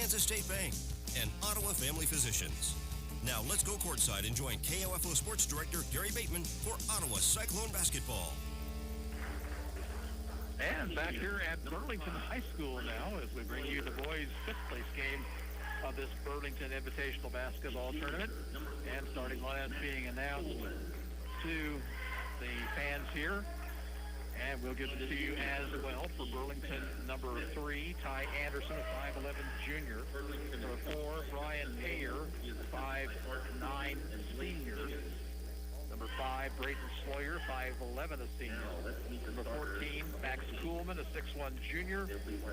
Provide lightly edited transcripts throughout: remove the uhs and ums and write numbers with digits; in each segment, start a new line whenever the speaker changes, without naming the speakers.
Kansas State Bank, and Ottawa Family Physicians. Now let's go courtside and join KOFO Sports Director Gary Bateman for Ottawa Cyclone basketball.
And back here at Burlington High School now as we bring you the boys' fifth-place game of this Burlington Invitational Basketball Tournament. And starting lineups being announced to the fans here. And we'll give it to you as well for Burlington, number 3, Ty Anderson, a 5'11 junior. Number 4, Brian Payer, 5'9 senior. Number 5, Brayton Sloyer, 5'11, a senior. Number 14, Max Kuhlman, a 6'1 junior.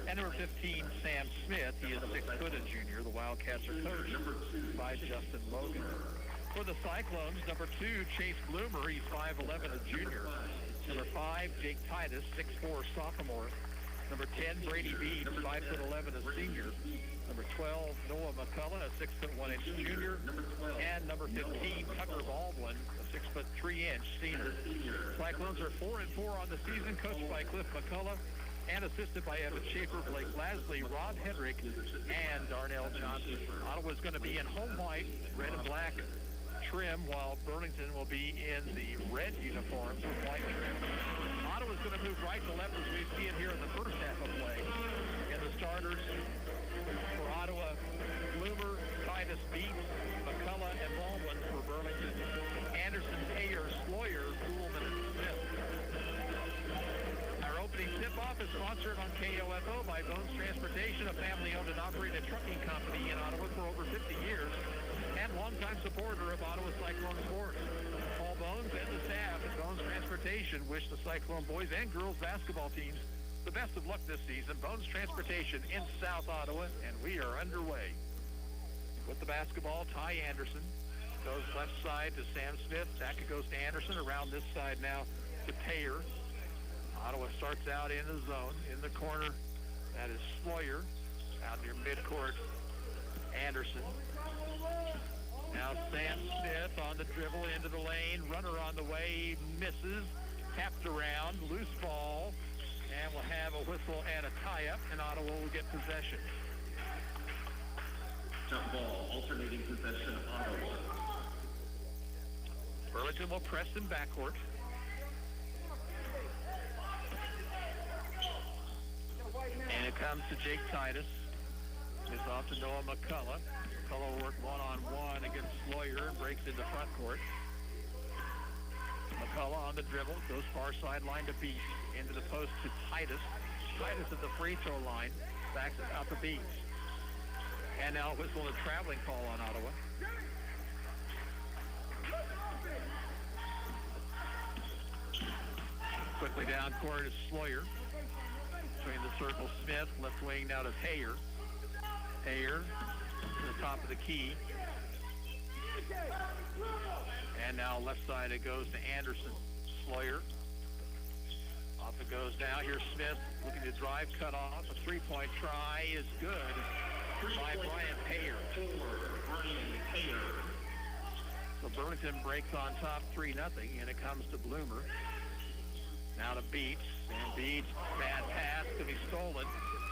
And number 15, Sam Smith. He is 6 foot a junior. The Wildcats are coached by Justin Logan. For the Cyclones, number 2, Chase Bloomer. He's 5'11, a junior. Number 5, Jake Titus, 6'4", sophomore. Number 10, Brady Beach, 5'11", a senior. Number 12, Noah McCullough, a 6'1" junior. And number 15, Tucker Baldwin, a 6'3" senior. Cyclones are 4-4 on the season, coached by Cliff McCullough and assisted by Evan Schaefer, Blake Lasley, Rod Hedrick, and Darnell Johnson. Ottawa's going to be in home white, red and black trim, while Burlington will be in the red uniforms with white trim. Ottawa's going to move right to left as we see it here in the first half of play. And the starters for Ottawa, Bloomer, Titus, Beats, McCullough, and Baldwin. For Burlington, Anderson, Payer, Sloyer, Kuhlman, and Smith. Our opening tip-off is sponsored on KOFO by Bones Transportation, a family-owned and operated trucking company in Ottawa for over 50 years, and longtime supporter of Ottawa Cyclone sports. Paul Bones and the staff at Bones Transportation wish the Cyclone boys and girls basketball teams the best of luck this season. Bones Transportation in South Ottawa, and we are underway. With the basketball, Ty Anderson goes left side to Sam Smith. Taka goes to Anderson. Around this side now to Payer. Ottawa starts out in the zone. In the corner, that is Sloyer. Out near midcourt, Anderson. Now Sam Smith on the dribble into the lane. Runner on the way, misses. Tapped around, loose ball. And we'll have a whistle and a tie-up, and Ottawa will get possession.
Jump ball, alternating possession of Ottawa.
Burlington will press in backcourt. And it comes to Jake Titus. It's off to Noah McCullough. McCullough will work one-on-one against Sloyer and breaks into front court. McCullough on the dribble, goes far sideline to Beach. Into the post to Titus. Titus at the free throw line. Backs it out to Beach. And now whistle and a traveling call on Ottawa. Quickly down court is Sloyer. Between the circle, Smith. Left wing now to Payer. Payer to the top of the key. And now left side it goes to Anderson. Sloyer. Off it goes now. Here's Smith looking to drive, cut off. A three-point try is good by Brian Payer. So Burlington breaks on top 3-0, and it comes to Bloomer. Now to Beach, and Beach, bad pass, could be stolen.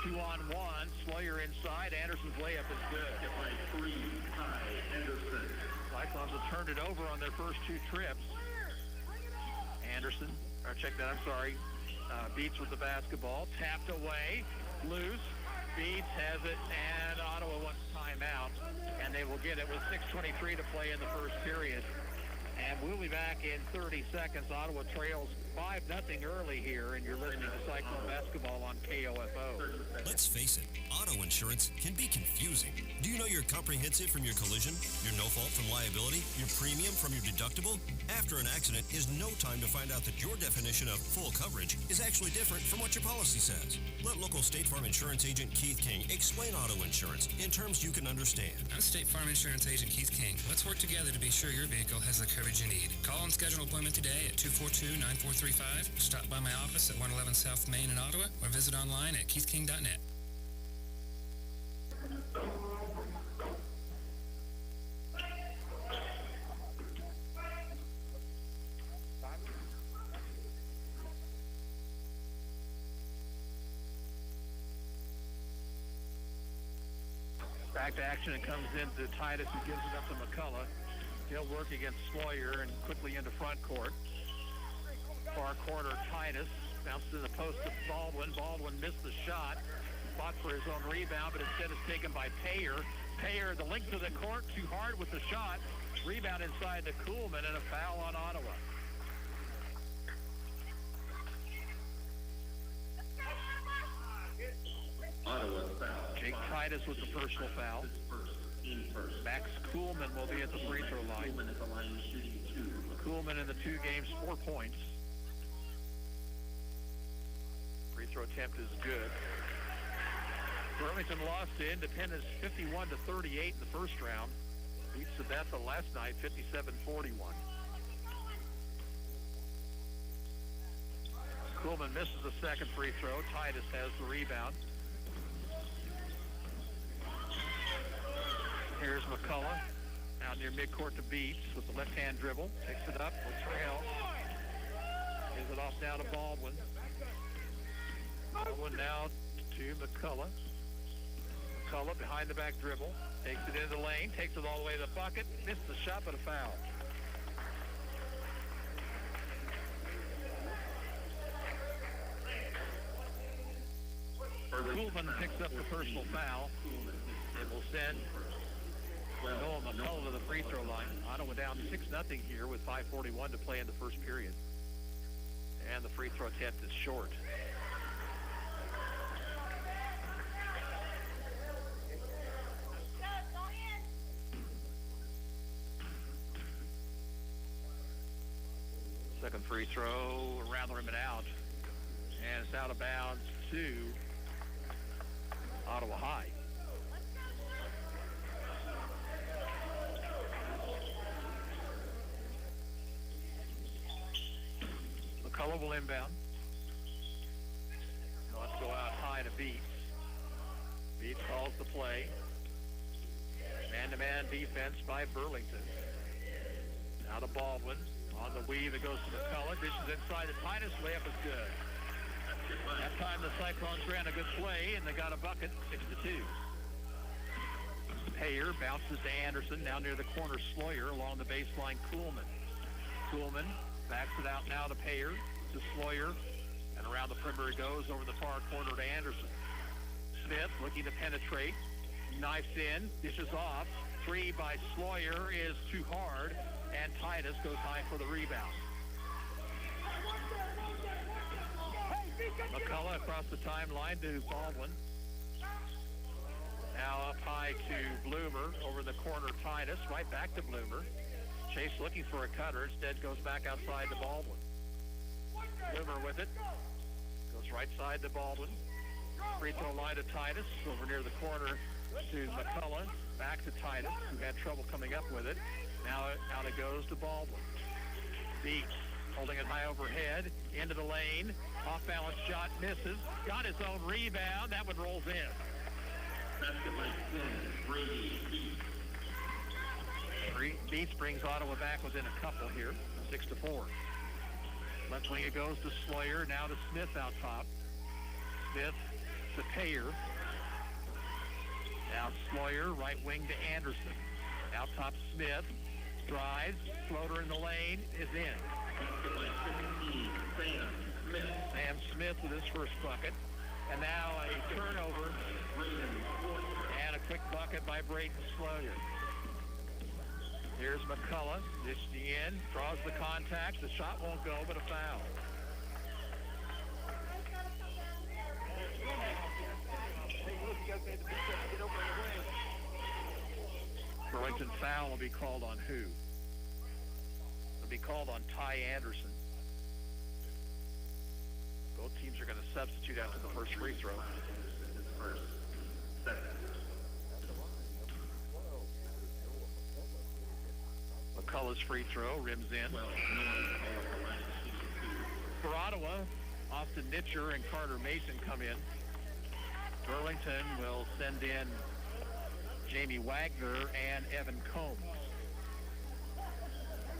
2-on-1, Sloyer inside, Anderson's layup is good.
Get by 3, Ty Anderson.
Cyclones have turned it over on their first 2 trips. Anderson, or check that, I'm sorry. Beach with the basketball, tapped away, loose. Beach has it, and Ottawa wants timeout, and they will get it with 6:23 to play in the first period. And we'll be back in 30 seconds. Ottawa trails 5-0 early here, and you're listening to Cyclone Basketball on KOFO.
Let's face it, auto insurance can be confusing. Do you know your comprehensive from your collision, your no fault from liability, your premium from your deductible? After an accident is no time to find out that your definition of full coverage is actually different from what your policy says. Let local State Farm Insurance Agent Keith King explain auto insurance in terms you can understand.
I'm State Farm Insurance Agent Keith King. Let's work together to be sure your vehicle has the coverage you need. Call and schedule an appointment today at 242-9435. Stop by my office at 111 South Main in Ottawa or visit online at keithking.net.
Back to action, it comes into Titus, who gives it up to McCullough. He'll work against Sloyer and quickly into front court. Far corner, Titus bounces in the post to Baldwin. Baldwin missed the shot. Fought for his own rebound, but instead is taken by Payer. Payer, the length of the court, too hard with the shot. Rebound inside to Kuhlman, and a foul on Ottawa.
Ottawa foul.
Jake Titus with the personal foul. Max Kuhlman will be at the free throw line.
Kuhlman at the line shooting 2.
Kuhlman in the 2 games, 4 points. Free throw attempt is good. Burlington lost to Independence 51-38 in the first round. Beat Sabetha last night 57-41. Kuhlman misses the second free throw. Titus has the rebound. Here's McCullough out near midcourt to Beats with the left-hand dribble. Takes it up, looks for help. Gives it off down to Baldwin. Baldwin now to McCullough. McCullough behind the back dribble. Takes it into the lane. Takes it all the way to the bucket. Missed the shot, but a foul. Kuhlman picks up the personal foul. It will send Noah McCullough to the free throw line. Ottawa down 6-0 here with 5:41 to play in the first period. And the free throw attempt is short. Second free throw around the rim and out. And it's out of bounds to Ottawa High. McCullough will inbound. Let's go out high to Beats. Beats calls the play. Man-to-man defense by Burlington. Now to Baldwin. On the weave, it goes to McCullough. Dishes inside to Titus. Layup is good. That time the Cyclones ran a good play, and they got a bucket, 6-2. Payer bounces to Anderson. Now near the corner, Sloyer. Along the baseline, Kuhlman. Kuhlman backs it out now to Payer, to Sloyer. And around the perimeter he goes, over the far corner to Anderson. Smith looking to penetrate. Knifes in, dishes off. 3 by Sloyer is too hard. And Titus goes high for the rebound. McCullough across the timeline to Baldwin. Now up high to Bloomer. Over the corner, Titus. Right back to Bloomer. Chase looking for a cutter. Instead goes back outside to Baldwin. Bloomer with it. Goes right side to Baldwin. Free throw line to Titus. Over near the corner to McCullough. Back to Titus, who had trouble coming up with it. Now out it goes to Baldwin. Beats holding it high overhead. Into the lane. Off-balance shot misses. Got his own rebound. That one rolls in. Beats brings Ottawa back within a couple here. 6-4. Left wing it goes to Sloyer. Now to Smith out top. Smith to Payer. Now Sloyer, right wing to Anderson. Out top Smith. Drives. Floater in the lane is in. Sam Smith with his first bucket. And now a turnover and a quick bucket by Braden Sloyer. Here's McCullough, dishing in, draws the contact. The shot won't go, but a foul. Burlington foul will be called on who? It'll be called on Ty Anderson. Both teams are going to substitute after the first free throw. McCullough's free throw, rims in. For Ottawa, Austin Nitcher and Carter Mason come in. Burlington will send in Jamie Wagner and Evan Combs.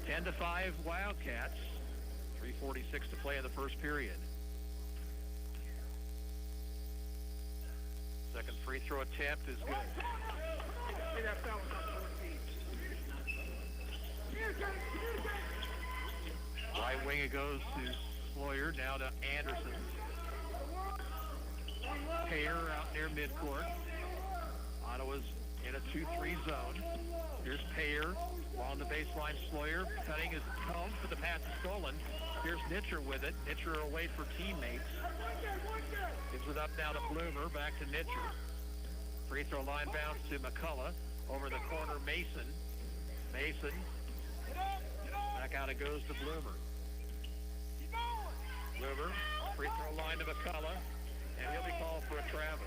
10-5 Wildcats. 3:46 to play in the first period. Second free throw attempt is good. wing it goes to Sawyer, now to Anderson. Payer out near midcourt. Ottawa's in a 2-3 zone. Here's Payer along the baseline. Sawyer cutting his home, but the pass is stolen. Here's Nitcher with it. Nitcher away for teammates. Gives it up now to Bloomer, back to Nitcher. Free throw line bounce to McCullough. Over the corner, Mason. Mason. Back out it goes to Bloomer. Bloomer, free throw line to McCullough, and he'll be called for a travel.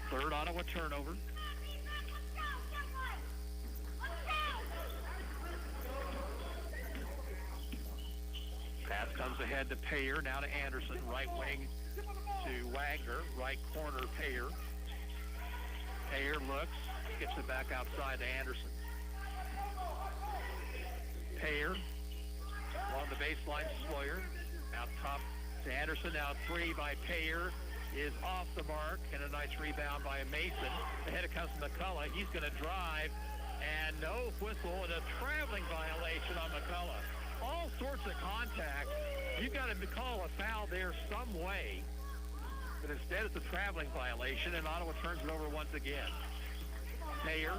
Third Ottawa turnover. Pass comes ahead to Payer, now to Anderson. Right wing to Wagner. Right corner, Payer. Payer looks, gets it back outside to Anderson. Payer along the baseline, Sawyer. Out top to Anderson. Now 3 by Payer is off the mark, and a nice rebound by Mason. Ahead it comes to McCullough. He's going to drive, and no whistle, and a traveling violation on McCullough. All sorts of contact. You've got to call a foul there some way. But instead it's a traveling violation, and Ottawa turns it over once again. Payer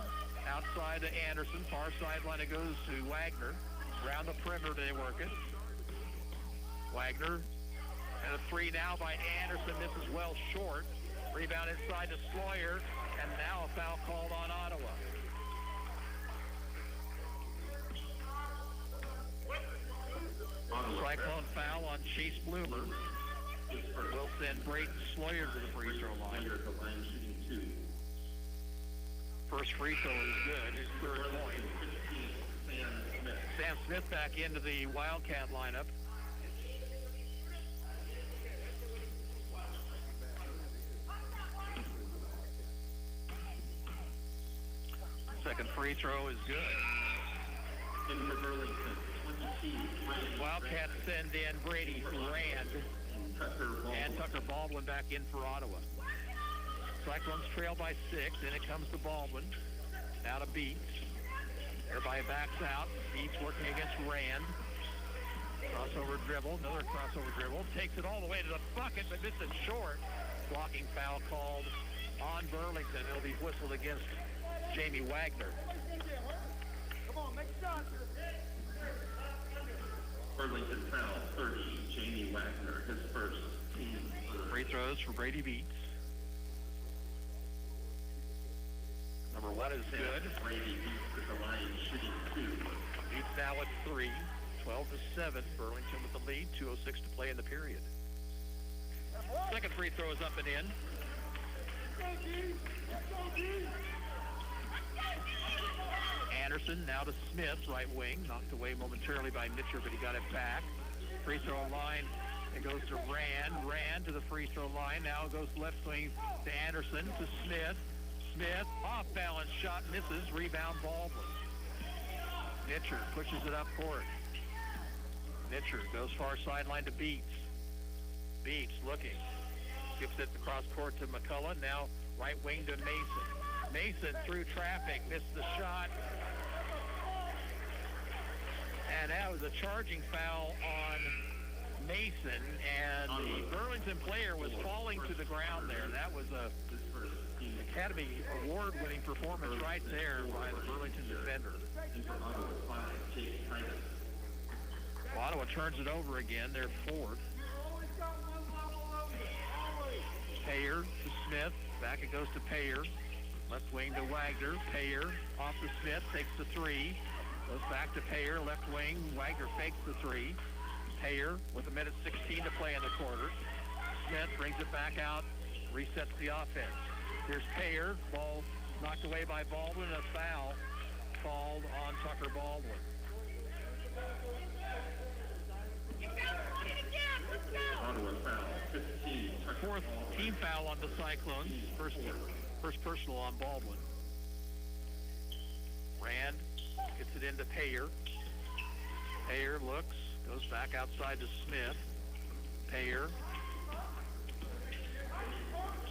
outside to Anderson. Far sideline it goes to Wagner. Around the perimeter they work it. Wagner and a 3 now by Anderson. This is well short. Rebound inside to Sawyer, and now a foul called on Ottawa. Cyclone foul on Chase Bloomer. Will send Brayton Sawyer to the free throw line. First free throw is good. His third point. Sam Smith back into the Wildcat lineup. Second free throw is good.
In for Burlington, 22.
Wildcats send in Brady Rand and Tucker Baldwin back in for Ottawa. Cyclones trail by 6, then it comes to Baldwin. Now to Beats. Everybody backs out. Beats working against Rand. Crossover dribble, another crossover dribble. Takes it all the way to the bucket, but misses short. Blocking foul called on Burlington. It'll be whistled against Jamie Wagner.
Come on, make a shot.
Burlington foul, 30. Jamie Wagner, his first team.
Free throws for Brady Beats. Number 1 is good.
Brady Beats at the line, shooting 2.
Beats now at 3. 12-7. Burlington with the lead. 2:06 to play in the period. Second free throw is up and in. Anderson now to Smith, right wing. Knocked away momentarily by Nitcher, but he got it back. Free throw line. It goes to Rand. Rand to the free throw line. Now it goes left wing to Anderson, to Smith. Smith, off-balance shot, misses. Rebound Baldwin. Nitcher pushes it up court. Nitcher goes far sideline to Beats. Beats looking. Skips it across court to McCullough. Now right wing to Mason. Mason through traffic, missed the shot. And that was a charging foul on Mason, and the Burlington player was falling to the ground there. That was a Academy Award-winning performance right there by the Burlington defender. Ottawa turns it over again. They're fourth. Payer to Smith. Back it goes to Payer. Left wing to Wagner. Payer off to Smith. Takes the 3. Goes back to Payer. Left wing. Wagner fakes the 3. Payer with 1:16 to play in the quarter. Smith brings it back out. Resets the offense. Here's Payer. Ball knocked away by Baldwin. A foul called on Tucker Baldwin.
Ottawa foul, 15.
Fourth team foul on the Cyclones. First personal on Baldwin. Rand gets it into Payer. Payer looks, goes back outside to Smith. Payer.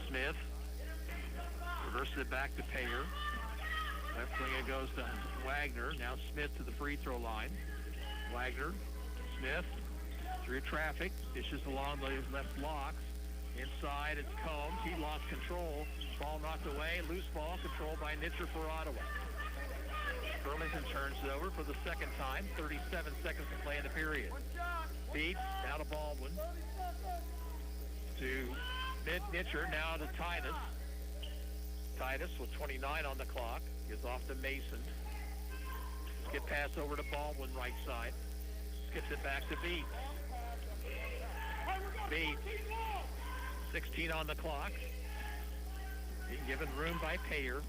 Smith reverses it back to Payer. Left wing it goes to Wagner. Now Smith to the free throw line. Wagner, Smith, through traffic, dishes along the left blocks. Inside, it's Combs. He lost control. Ball knocked away. Loose ball controlled by Nitcher for Ottawa. Burlington turns it over for the second time. 37 seconds to play in the period. Beats, now to Baldwin. To Nitcher, now to Titus. Titus with 29 on the clock. Gives off to Mason. Skip pass over to Baldwin, right side. Skips it back to Beats. Beats. 16 on the clock. Being given room by Payer.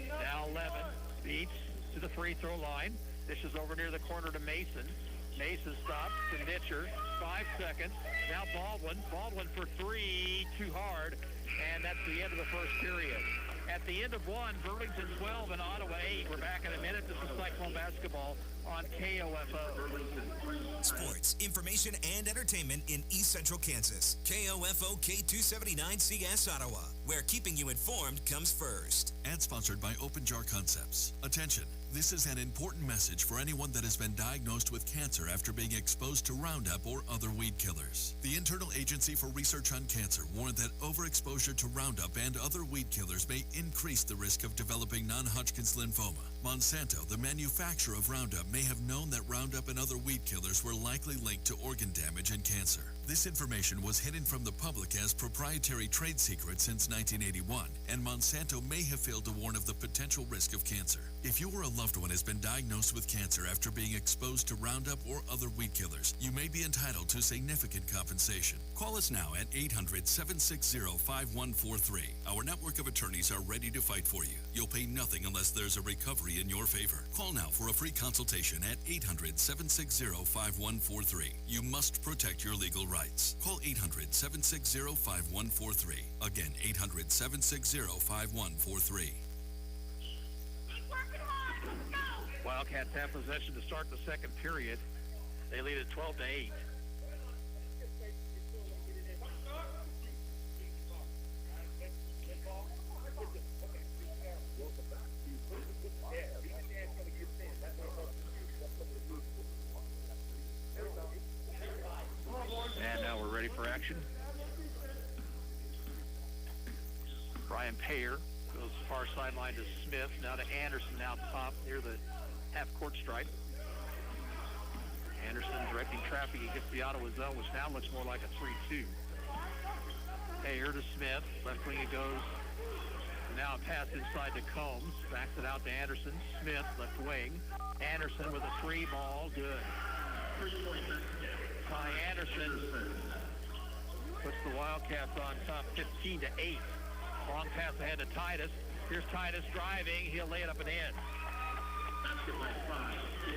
Now 11. Beats to the free throw line. Dishes over near the corner to Mason. Mason stops to Nitcher. 5 seconds. Now Baldwin. Baldwin for three. Too hard. And that's the end of the first period. At the end of one, Burlington 12 and Ottawa 8. We're back in a minute. This is Cyclone basketball on KOFO.
Sports, information, and entertainment in East Central Kansas. KOFO K279CS Ottawa, where keeping you informed comes first.
And sponsored by Open Jar Concepts. Attention, this is an important message for anyone that has been diagnosed with cancer after being exposed to Roundup or other weed killers. The Internal Agency for Research on Cancer warned that overexposure to Roundup and other weed killers may increase the risk of developing non-Hodgkin's lymphoma. Monsanto, the manufacturer of Roundup, may have known that Roundup and other weed killers were likely linked to organ damage and cancer. This information was hidden from the public as proprietary trade secret since 1981, and Monsanto may have failed to warn of the potential risk of cancer. If you or a loved one has been diagnosed with cancer after being exposed to Roundup or other weed killers, you may be entitled to significant compensation. Call us now at 800-760-5143. Our network of attorneys are ready to fight for you. You'll pay nothing unless there's a recovery in your favor. Call now for a free consultation at 800-760-5143. You must protect your legal rights. Call 800-760-5143. Again, 800-760-5143.
Wildcats have possession to start the second period. They lead at 12-8. And now we're ready for action. Brian Payer goes far sideline to Smith. Now to Anderson, now top near the half-court stripe. Anderson directing traffic against the Ottawa zone, which now looks more like a 3-2. Payer to Smith. Left wing it goes. Now a pass inside to Combs. Backs it out to Anderson. Smith, left wing. Anderson with a three ball. Good. Ty Anderson puts the Wildcats on top 15-8. Long pass ahead to Titus. Here's Titus driving. He'll lay it up and in.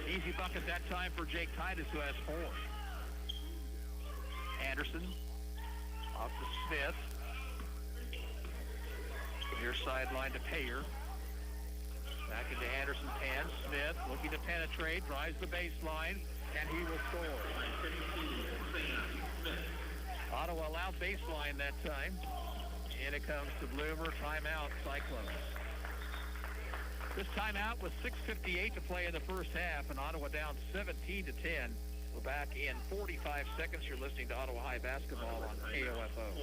Easy bucket that time for Jake Titus, who has 4. Anderson off to Smith. Near sideline to Payer. Back into Anderson's hands. Smith looking to penetrate, drives the baseline, and he will score. Ottawa allowed baseline that time. And it comes to Bloomer. Timeout, Cyclones. This timeout with 6:58 to play in the first half, and Ottawa down 17-10. We're back in 45 seconds. You're listening to Ottawa High Basketball on KOFO.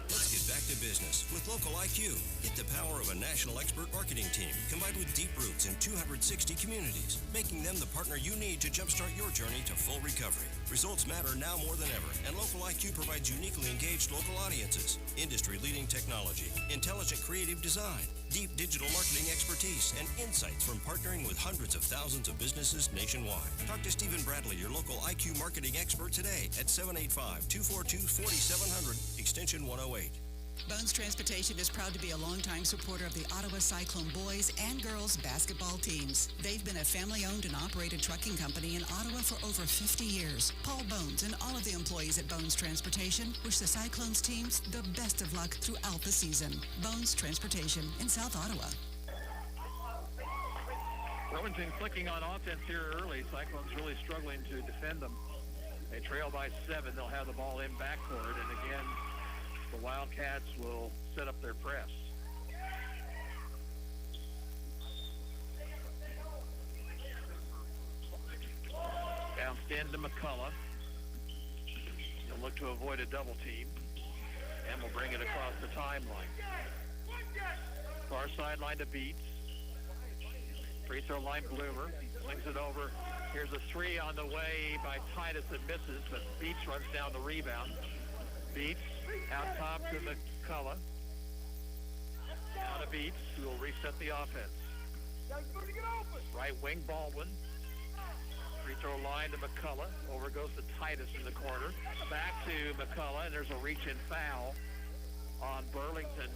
Let's get back to business with Local IQ. Get the power of a national expert marketing team combined with deep roots in 260 communities, making them the partner you need to jumpstart your journey to full recovery. Results matter now more than ever, and Local IQ provides uniquely engaged local audiences, industry-leading technology, intelligent creative design, deep digital marketing expertise, and insights from partnering with hundreds of thousands of businesses nationwide. Talk to Stephen Bradley, your local IQ marketing expert today at 785-242-4700, extension 108.
Bones Transportation is proud to be a longtime supporter of the Ottawa Cyclone boys and girls basketball teams. They've been a family-owned and operated trucking company in Ottawa for over 50 years. Paul Bones and all of the employees at Bones Transportation wish the Cyclones teams the best of luck throughout the season. Bones Transportation in South Ottawa.
Burlington clicking on offense here early. Cyclones really struggling to defend them. They trail by 7. They'll have the ball in backcourt, and again, the Wildcats will set up their press. into McCullough. He'll look to avoid a double team, and will bring it across the timeline. Far sideline to Beats. Free throw line, Bloomer. Swings it over. Here's a three on the way by Titus that misses, but Beats runs down the rebound. Beats out top to McCullough. Now to Beats, who will reset the offense. Right wing, Baldwin. Free throw line to McCullough. Over goes to Titus in the corner. Back to McCullough, and there's a reach-in foul on Burlington.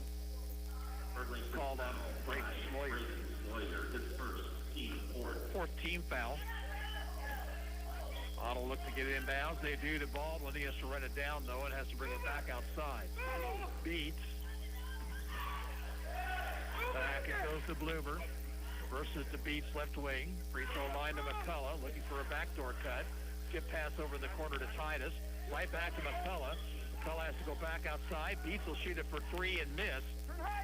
Called on Brayden Sloyer.
His first team
fourth team foul. Otto look to get it inbounds. They do to Baldwin. He has to run it down, though, and has to bring it back outside. Beats. Back it goes to Bloomer. Versus to Beats left wing. Free throw line to McCullough. Looking for a backdoor cut. Skip pass over the corner to Titus. Right back to McCullough. McCullough has to go back outside. Beats will shoot it for three and miss.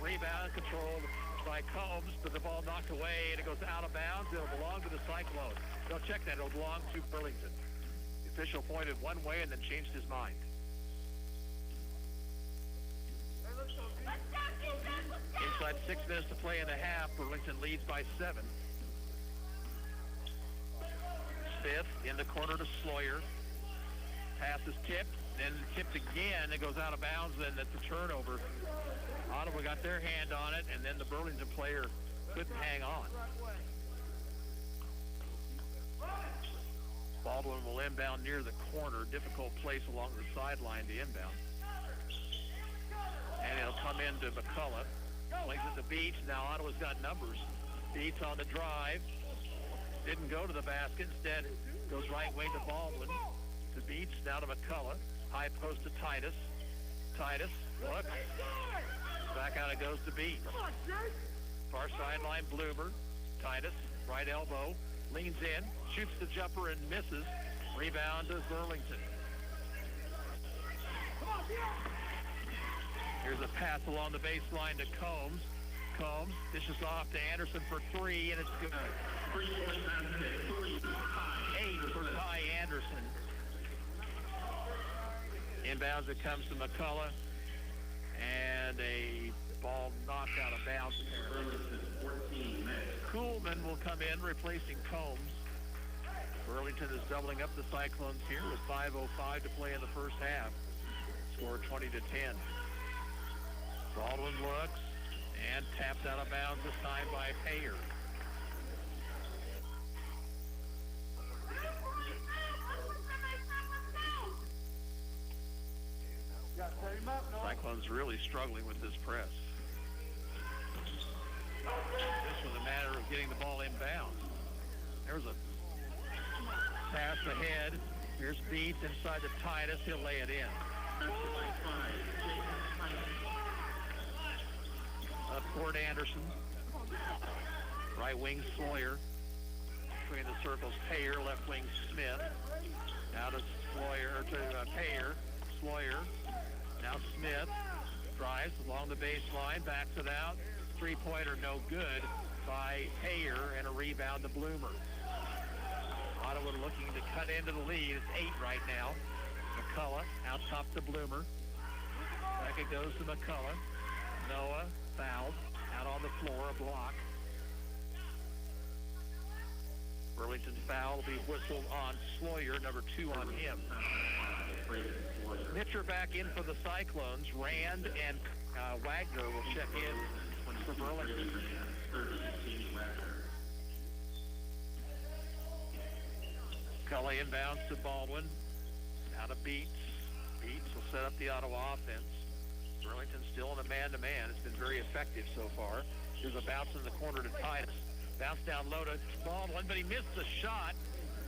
Rebound controlled by Combs, but the ball knocked away, and it goes out of bounds. It'll belong to the Cyclones. They'll check that. It'll belong to Burlington. The official pointed one way and then changed his mind. Inside 6 minutes to play in the half. Burlington leads by 7. Smith in the corner to Sloyer. Pass is tipped, then tipped again. It goes out of bounds, and it's a turnover. Ottawa got their hand on it, and then the Burlington player couldn't hang on. Baldwin will inbound near the corner. Difficult place along the sideline to inbound. And it'll come into McCullough. Plays it to Beats. Now Ottawa's got numbers. Beats on the drive. Didn't go to the basket. Instead, goes right wing to Baldwin. To Beats, now to McCullough. High post to Titus. Titus, look. Back out it goes to Beats. Far sideline, Bloomer. Titus, right elbow. Leans in, shoots the jumper and misses. Rebound to Burlington. Here's a pass along the baseline to Combs. Combs dishes off to Anderson for three, and it's good. 8 for Ty Anderson. Inbounds, it comes to McCullough, and a ball knocked out of bounds. Kuhlman will come in, replacing Combs. Burlington is doubling up the Cyclones here with 5:05 to play in the first half. Score 20-10. Baldwin looks and tapped out of bounds this time by Payer. Cyclones really struggling with this press. This was a matter of getting the ball inbounds. There's a pass ahead. Here's Beats inside to Titus. He'll lay it in. Up court, Anderson. Right wing, Sloyer. Between the circles, Payer. Left wing, Smith. Now to Sloyer, to Payer. Sloyer. Now Smith drives along the baseline, backs it out. Three-pointer no good by Payer, and a rebound to Bloomer. Ottawa looking to cut into the lead. It's 8 right now. McCullough out top to Bloomer. Back it goes to McCullough. Noah fouled. Out on the floor, a block. Burlington's foul will be whistled on Sloyer, number 2 on him. Mitcher back in for the Cyclones. Rand and Wagner will check in for Burlington. Cully inbounds to Baldwin. Out of Beats. Beats will set up the Ottawa offense. Burlington still in a man-to-man. It's been very effective so far. There's a bounce in the corner to Titus. Bounce down low to Baldwin, but he missed the shot.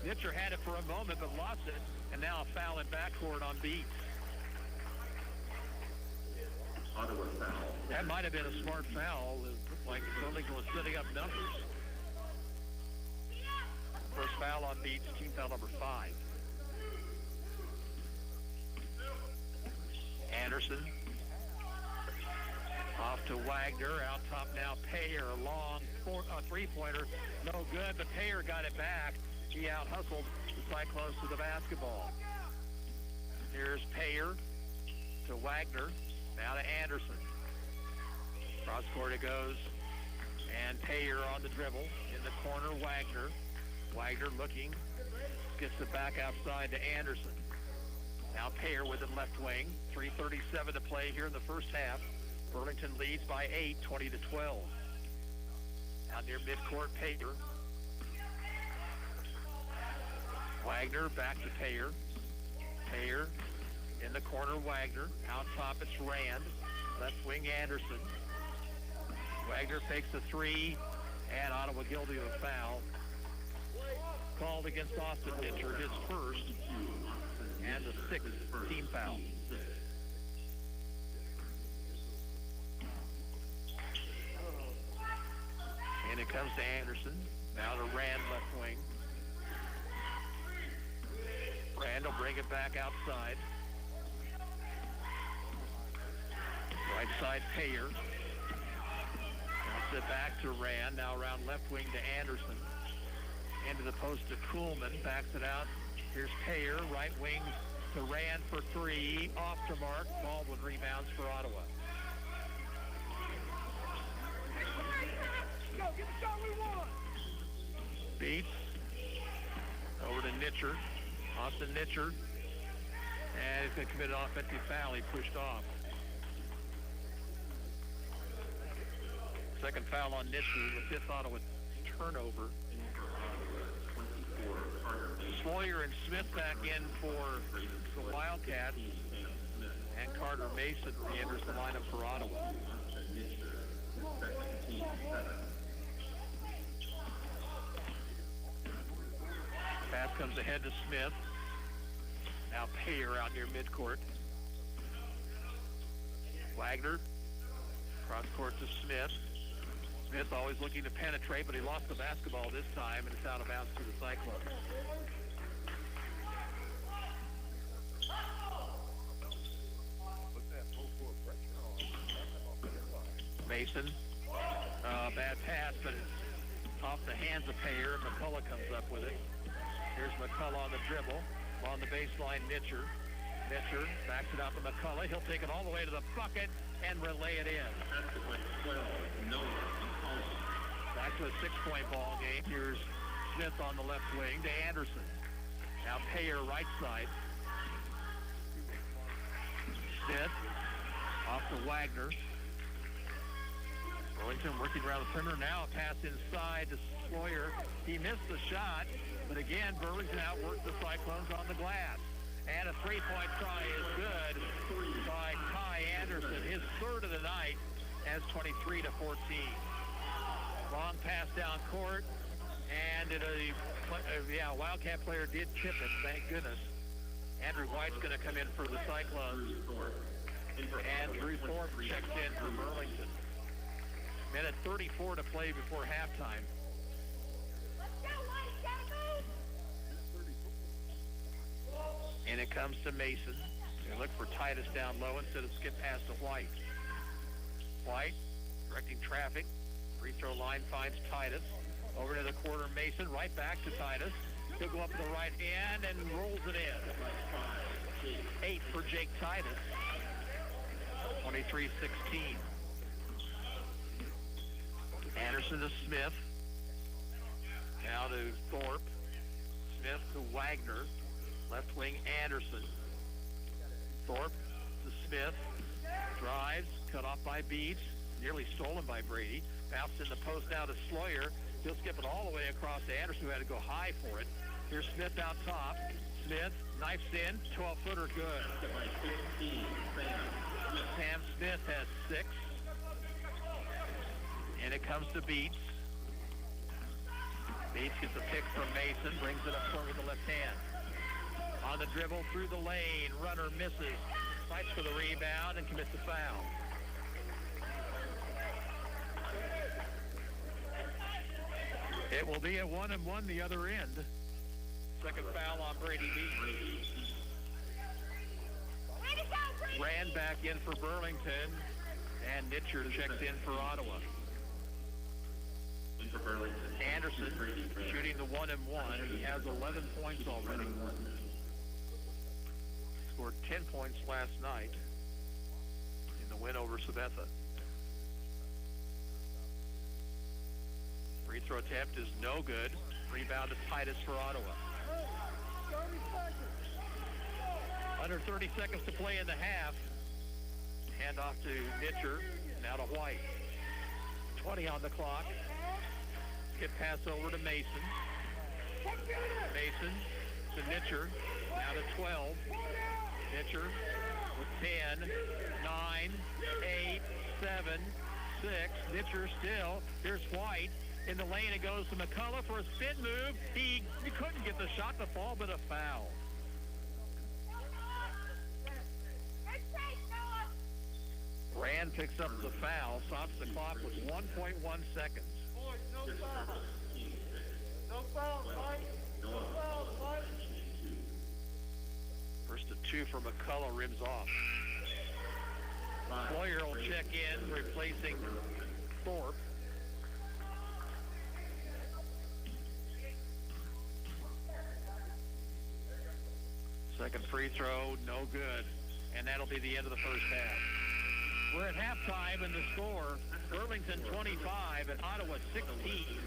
Mitcher had it for a moment, but lost it. And now a foul in backcourt on Beats.
Ottawa foul.
That might have been a smart foul. It looked like Burlington was setting up numbers. First foul on Beats, team foul number 5. Anderson. Off to Wagner. Out top now, Payer. Long three-pointer. No good, but Payer got it back. He out-hustled the Cyclones to the basketball. Here's Payer to Wagner. Now to Anderson. Cross court it goes. And Payer on the dribble. In the corner, Wagner. Wagner looking. Gets it back outside to Anderson. Now Payer with it left wing. 3:37 to play here in the first half. Burlington leads by 8, 20-12. Out near midcourt, Payer. Wagner back to Payer. Payer in the corner, Wagner. Out top, it's Rand. Left wing, Anderson. Wagner takes the three, and Ottawa guilty of a foul. Called against Austin Mitchell, his first, and the sixth team foul. And it comes to Anderson. Now to Rand, left wing. Rand will bring it back outside. Right side, Payer. Bounce it back to Rand. Now around left wing to Anderson. Into the post to Kuhlman. Backs it out. Here's Payer. Right wing to Rand for three. Off to Mark. Baldwin rebounds for Ottawa.
Go, get the shot we want.
Beats. Over to Nitcher. Austin Nitcher. And he's going to commit an offensive foul. He pushed off. Second foul on Nitcher. The fifth Ottawa turnover. Sloyer and Smith back in for the Wildcats. And Carter Mason re-enters the lineup for Ottawa. Pass comes ahead to Smith. Now Payer out near midcourt. Wagner. Cross court to Smith. Smith always looking to penetrate, but he lost the basketball this time, and it's out of bounds to the Cyclones. Mason. Bad pass, but it's off the hands of Payer. McCullough comes up with it. Here's McCullough on the dribble. On the baseline, Nitcher. Nitcher backs it out to McCullough. He'll take it all the way to the bucket and relay it in. Back to a 6-point ball game. Here's Smith on the left wing to Anderson. Now Payer right side. Smith off to Wagner. Burlington working around the perimeter. Now a pass inside to Sloyer. He missed the shot, but again, Burlington outworked the Cyclones on the glass. And a three-point try is good by Ty Anderson, his third of the night, as 23-14. Long pass down court, and Wildcat player did tip it, thank goodness. Andrew White's going to come in for the Cyclones. And Drew Thorpe checks in for Burlington. Minute 34 to play before halftime. And it comes to Mason. They look for Titus down low instead of skip pass to White. White directing traffic. Free throw line finds Titus. Over to the corner, Mason. Right back to Titus. He'll go up to the right hand and rolls it in. 8 for Jake Titus. 23-16. Anderson to Smith. Now to Thorpe. Smith to Wagner. Left wing Anderson. Thorpe to Smith. Drives. Cut off by Beats. Nearly stolen by Brady. Bounced in the post now to Sloyer. He'll skip it all the way across to Anderson, who had to go high for it. Here's Smith out top. Smith knifes in. 12-footer good. Sam Smith has 6. And it comes to Beats. Beats gets a pick from Mason. Brings it up court with the left hand. On the dribble through the lane. Runner misses. Fights for the rebound and commits a foul. It will be a 1-and-1 the other end. Second foul on Brady Beats. Ran back in for Burlington, and Nitcher checks in for Ottawa.
for Burlington.
Anderson shooting the 1 and 1. He has 11 points already. Scored 10 points last night in the win over Sabetha. Free throw attempt is no good. Rebound to Titus for Ottawa.
30 seconds.
Under 30 seconds to play in the half. Hand off to Nitcher. Now to White. 20 on the clock. Skip pass over to Mason. Mason to Nitcher. Now to 12. Nitcher with 10, 9, 8, 7, 6. Nitcher still. Here's White. In the lane, it goes to McCullough for a spin move. He couldn't get the shot to fall, but a foul. Rand picks up the foul, stops the clock with 1.1 seconds.
Boys, no foul. No foul, Mike. No foul, Mike.
First to 2 for McCullough, rims off. Boyer will check in, replacing Thorpe. Second free throw, no good. And that'll be the end of the first half. We're at halftime, and the score, Burlington 25 and Ottawa 16.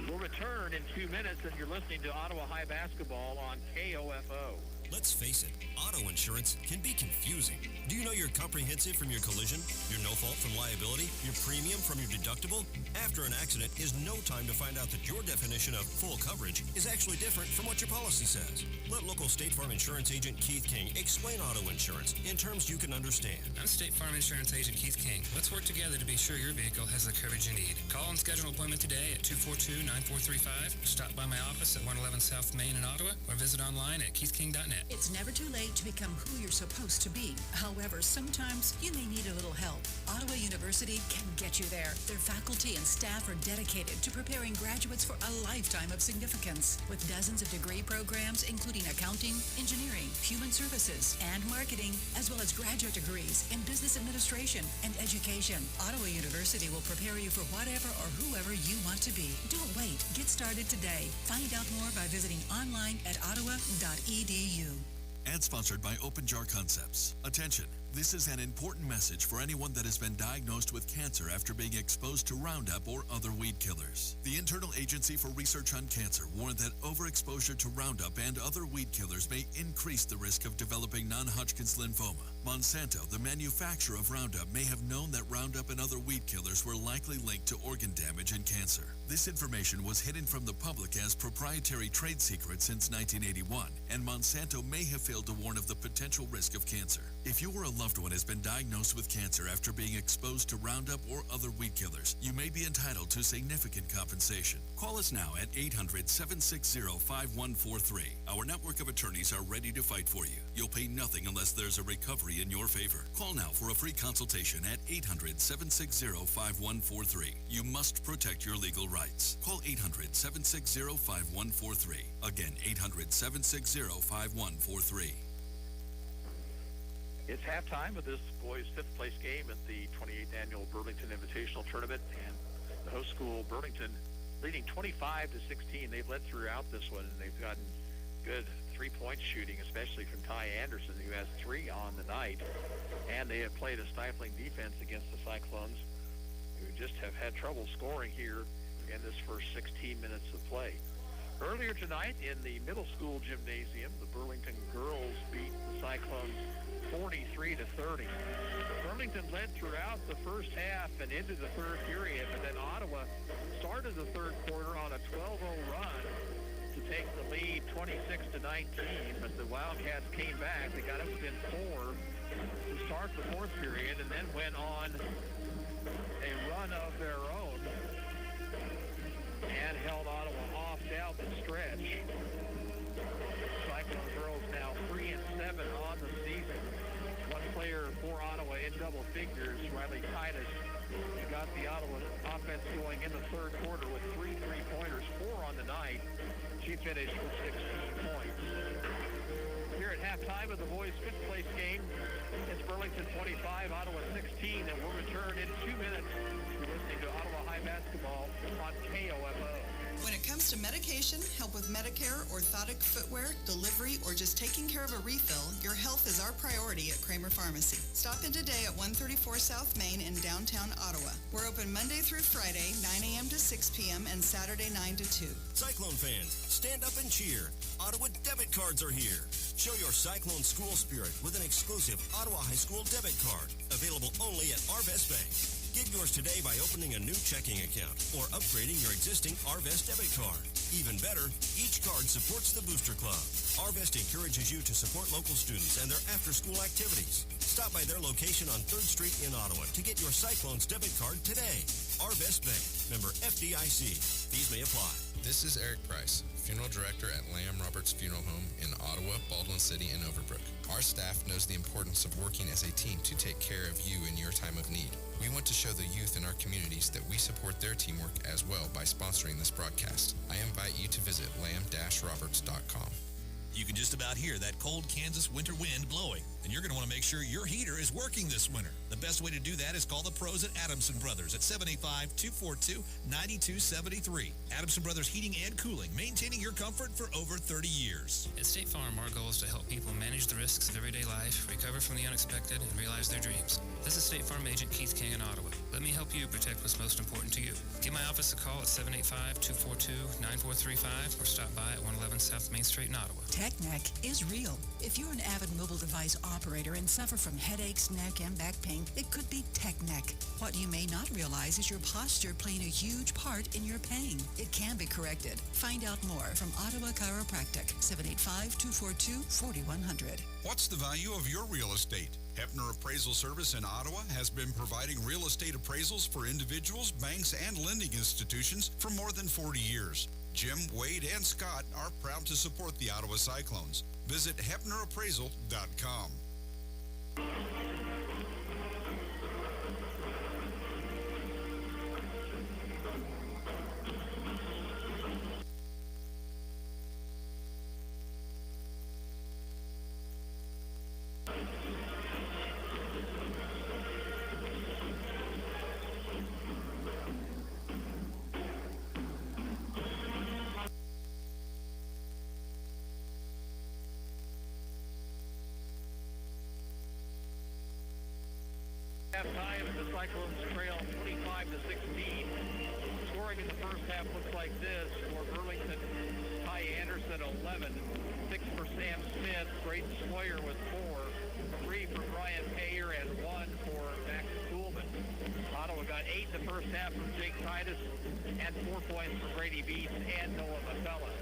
We'll return in 2 minutes, and you're listening to Ottawa High Basketball on KOFO.
Let's face it, auto insurance can be confusing. Do you know your comprehensive from your collision, your no fault from liability, your premium from your deductible? After an accident is no time to find out that your definition of full coverage is actually different from what your policy says. Let local State Farm Insurance Agent Keith King explain auto insurance in terms you can understand.
I'm State Farm Insurance Agent Keith King. Let's work together to be sure your vehicle has the coverage you need. Call and schedule an appointment today at 242-9435. Stop by my office at 111 South Main in Ottawa or visit online at keithking.net.
It's never too late to become who you're supposed to be. However, sometimes you may need a little help. Ottawa University can get you there. Their faculty and staff are dedicated to preparing graduates for a lifetime of significance. With dozens of degree programs, including accounting, engineering, human services, and marketing, as well as graduate degrees in business administration and education, Ottawa University will prepare you for whatever or whoever you want to be. Don't wait. Get started today. Find out more by visiting online at ottawa.edu.
Ad sponsored by Open Jar Concepts. Attention, this is an important message for anyone that has been diagnosed with cancer after being exposed to Roundup or other weed killers. The Internal Agency for Research on Cancer warned that overexposure to Roundup and other weed killers may increase the risk of developing non-Hodgkin's lymphoma. Monsanto, the manufacturer of Roundup, may have known that Roundup and other weed killers were likely linked to organ damage and cancer. This information was hidden from the public as proprietary trade secrets since 1981, and Monsanto may have failed to warn of the potential risk of cancer. If you or a loved one has been diagnosed with cancer after being exposed to Roundup or other weed killers, you may be entitled to significant compensation. Call us now at 800-760-5143. Our network of attorneys are ready to fight for you. You'll pay nothing unless there's a recovery in your favor. Call now for a free consultation at 800-760-5143. You must protect your legal rights. Call 800-760-5143. Again, 800-760-5143.
It's halftime of this boys' fifth place game at the 28th annual Burlington Invitational Tournament, and the host school, Burlington, leading 25-16. They've led throughout this one, and they've gotten good three-point shooting, especially from Ty Anderson, who has 3 on the night. And they have played a stifling defense against the Cyclones, who just have had trouble scoring here in this first 16 minutes of play. Earlier tonight in the middle school gymnasium, the Burlington girls beat the Cyclones 43-30. Burlington led throughout the first half and into the third period, but then Ottawa started the third quarter on a 12-0 run to take the lead 26-19, but the Wildcats came back. They got up within 4 to start the fourth period and then went on a run of their own and held Ottawa off down the stretch. Cyclone girls now 3-7 on the season. One player for Ottawa in double figures, Riley Titus, got the Ottawa offense going in the third quarter with 3 3-pointers, 4 on the night. She finished with 16 points. Here at halftime of the boys' fifth place game, it's Burlington 25, Ottawa 16, and we'll return in 2 minutes. You're listening to Ottawa High Basketball on KOFO.
When it comes to medication, help with Medicare, orthotic footwear, delivery, or just taking care of a refill, your health is our priority at Kramer Pharmacy. Stop in today at 134 South Main in downtown Ottawa. We're open Monday through Friday, 9 a.m. to 6 p.m. and Saturday 9 to 2.
Cyclone fans, stand up and cheer. Ottawa debit cards are here. Show your Cyclone school spirit with an exclusive Ottawa High School debit card, available only at Arvest Bank. Get yours today by opening a new checking account or upgrading your existing Arvest debit card. Even better, each card supports the Booster Club. Arvest encourages you to support local students and their after-school activities. Stop by their location on 3rd Street in Ottawa to get your Cyclones debit card today. Arvest Bank, member FDIC. Fees may apply.
This is Eric Price, Funeral Director at Lamb Roberts Funeral Home in Ottawa, Baldwin City, and Overbrook. Our staff knows the importance of working as a team to take care of you in your time of need. We want to show the youth in our communities that we support their teamwork as well by sponsoring this broadcast. I invite you to visit lamb-roberts.com.
You can just about hear that cold Kansas winter wind blowing, and you're going to want to make sure your heater is working this winter. The best way to do that is call the pros at Adamson Brothers at 785-242-9273. Adamson Brothers Heating and Cooling, maintaining your comfort for over 30 years.
At State Farm, our goal is to help people manage the risks of everyday life, recover from the unexpected, and realize their dreams. This is State Farm Agent Keith King in Ottawa. Let me help you protect what's most important to you. Give my office a call at 785-242-9435 or stop by at 111 South Main Street in Ottawa.
Tech neck is real. If you're an avid mobile device operator and suffer from headaches, neck, and back pain, it could be tech neck. What you may not realize is your posture playing a huge part in your pain. It can be corrected. Find out more from Ottawa Chiropractic, 785-242-4100.
What's the value of your real estate? Hepner Appraisal Service in Ottawa has been providing real estate appraisals for individuals, banks, and lending institutions for more than 40 years. Jim, Wade, and Scott are proud to support the Ottawa Cyclones. Visit HepnerAppraisal.com.
Halftime, the Cyclones trail 25-16. Scoring in the first half looks like this for Burlington. Ty Anderson, 11. 6 for Sam Smith. Braden Sawyer with 4. 3 for Brian Payer and 1 for Max Kuhlman. Ottawa got 8 in the first half from Jake Titus and 4 points for Brady Beats and Noah Matella.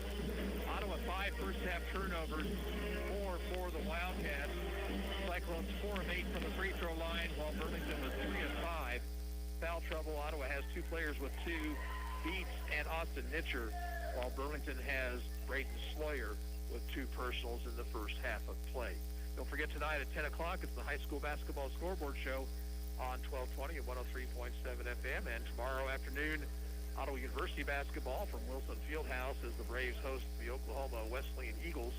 Ottawa 5 first half turnovers, 4 for the Wildcats. Cyclones 4 of 8 from the free throw line, while Burlington was 3 of 5. Foul trouble, Ottawa has 2 players with 2, Beats and Austin Nitcher, while Burlington has Braden Sawyer with 2 personals in the first half of play. Don't forget tonight at 10 o'clock, it's the high school basketball scoreboard show on 1220 and 103.7 FM. And tomorrow afternoon, Ottawa University basketball from Wilson Fieldhouse as the Braves host the Oklahoma Wesleyan Eagles.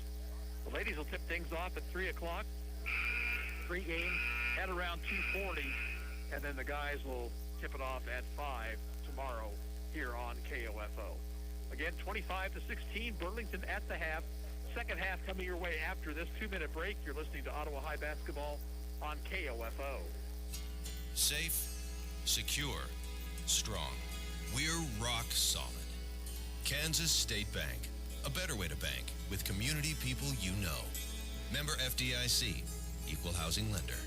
The ladies will tip things off at 3 o'clock. Pre-game at around 2:40, and then the guys will tip it off at 5 tomorrow here on KOFO. Again, 25-16, Burlington at the half. Second half coming your way after this 2-minute break. You're listening to Ottawa High Basketball on KOFO.
Safe, secure, strong. We're rock solid. Kansas State Bank. A better way to bank with community people you know. Member FDIC. Equal housing lender.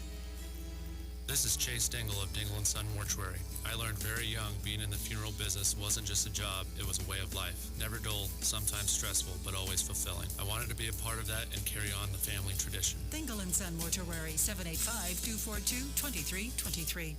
This is Chase Dingle of Dingle & Son Mortuary. I learned very young being in the funeral business wasn't just a job, it was a way of life. Never dull, sometimes stressful, but always fulfilling. I wanted to be a part of that and carry on the family tradition.
Dingle & Son Mortuary, 785-242-2323.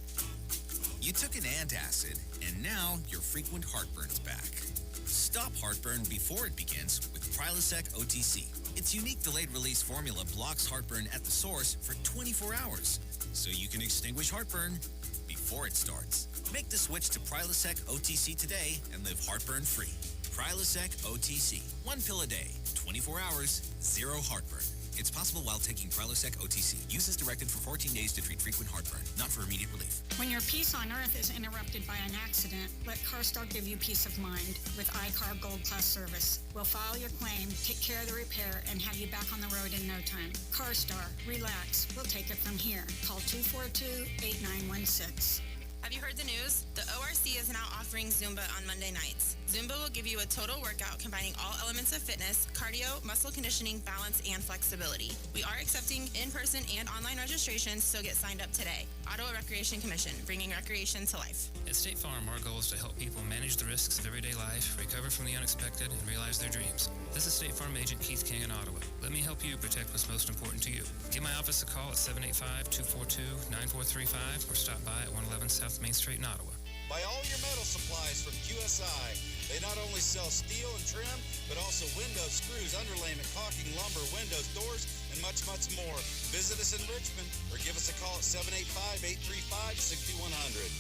You took an antacid, and now your frequent heartburn's back. Stop heartburn before it begins with Prilosec OTC. Its unique delayed-release formula blocks heartburn at the source for 24 hours, so you can extinguish heartburn before it starts. Make the switch to Prilosec OTC today and live heartburn-free. Prilosec OTC. 1 pill a day, 24 hours, 0 heartburn. It's possible while taking Prilosec OTC. Use as directed for 14 days to treat frequent heartburn, not for immediate relief.
When your peace on earth is interrupted by an accident, let CarStar give you peace of mind with iCar Gold Class service. We'll file your claim, take care of the repair, and have you back on the road in no time. CarStar, relax. We'll take it from here. Call 242-8916.
Have you heard the news? The ORC is now offering Zumba on Monday nights. Zumba will give you a total workout combining all elements of fitness, cardio, muscle conditioning, balance, and flexibility. We are accepting in-person and online registrations, so get signed up today. Ottawa Recreation Commission, bringing recreation to life.
At State Farm, our goal is to help people manage the risks of everyday life, recover from the unexpected, and realize their dreams. This is State Farm Agent Keith King in Ottawa. Let me help you protect what's most important to you. Give my office a call at 785-242-9435 or stop by at 111 South Main Street in Ottawa.
Buy all your metal supplies from QSI. They not only sell steel and trim, but also windows, screws, underlayment, caulking, lumber, windows, doors, and much, much more. Visit us in Richmond or give us a call at 785-835-6100.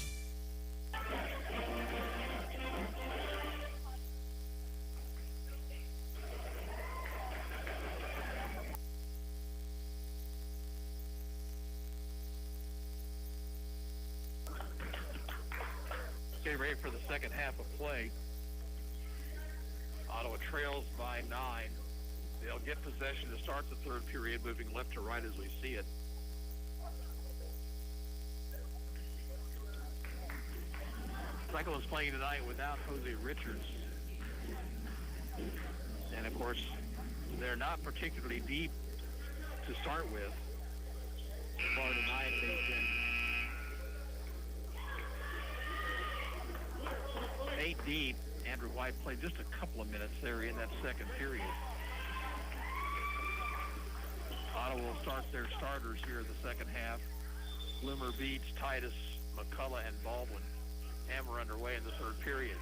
Getting ready for the second half of play. Ottawa trails by 9. They'll get possession to start the third period, moving left to right as we see it. Cyclones playing tonight without Jose Richards. And of course, they're not particularly deep to start with. So far tonight, they've been 8 deep. Andrew White played just a couple of minutes there in that second period. Ottawa will start their starters here in the second half. Bloomer, Beach, Titus, McCullough, and Baldwin. And we're underway in the third period.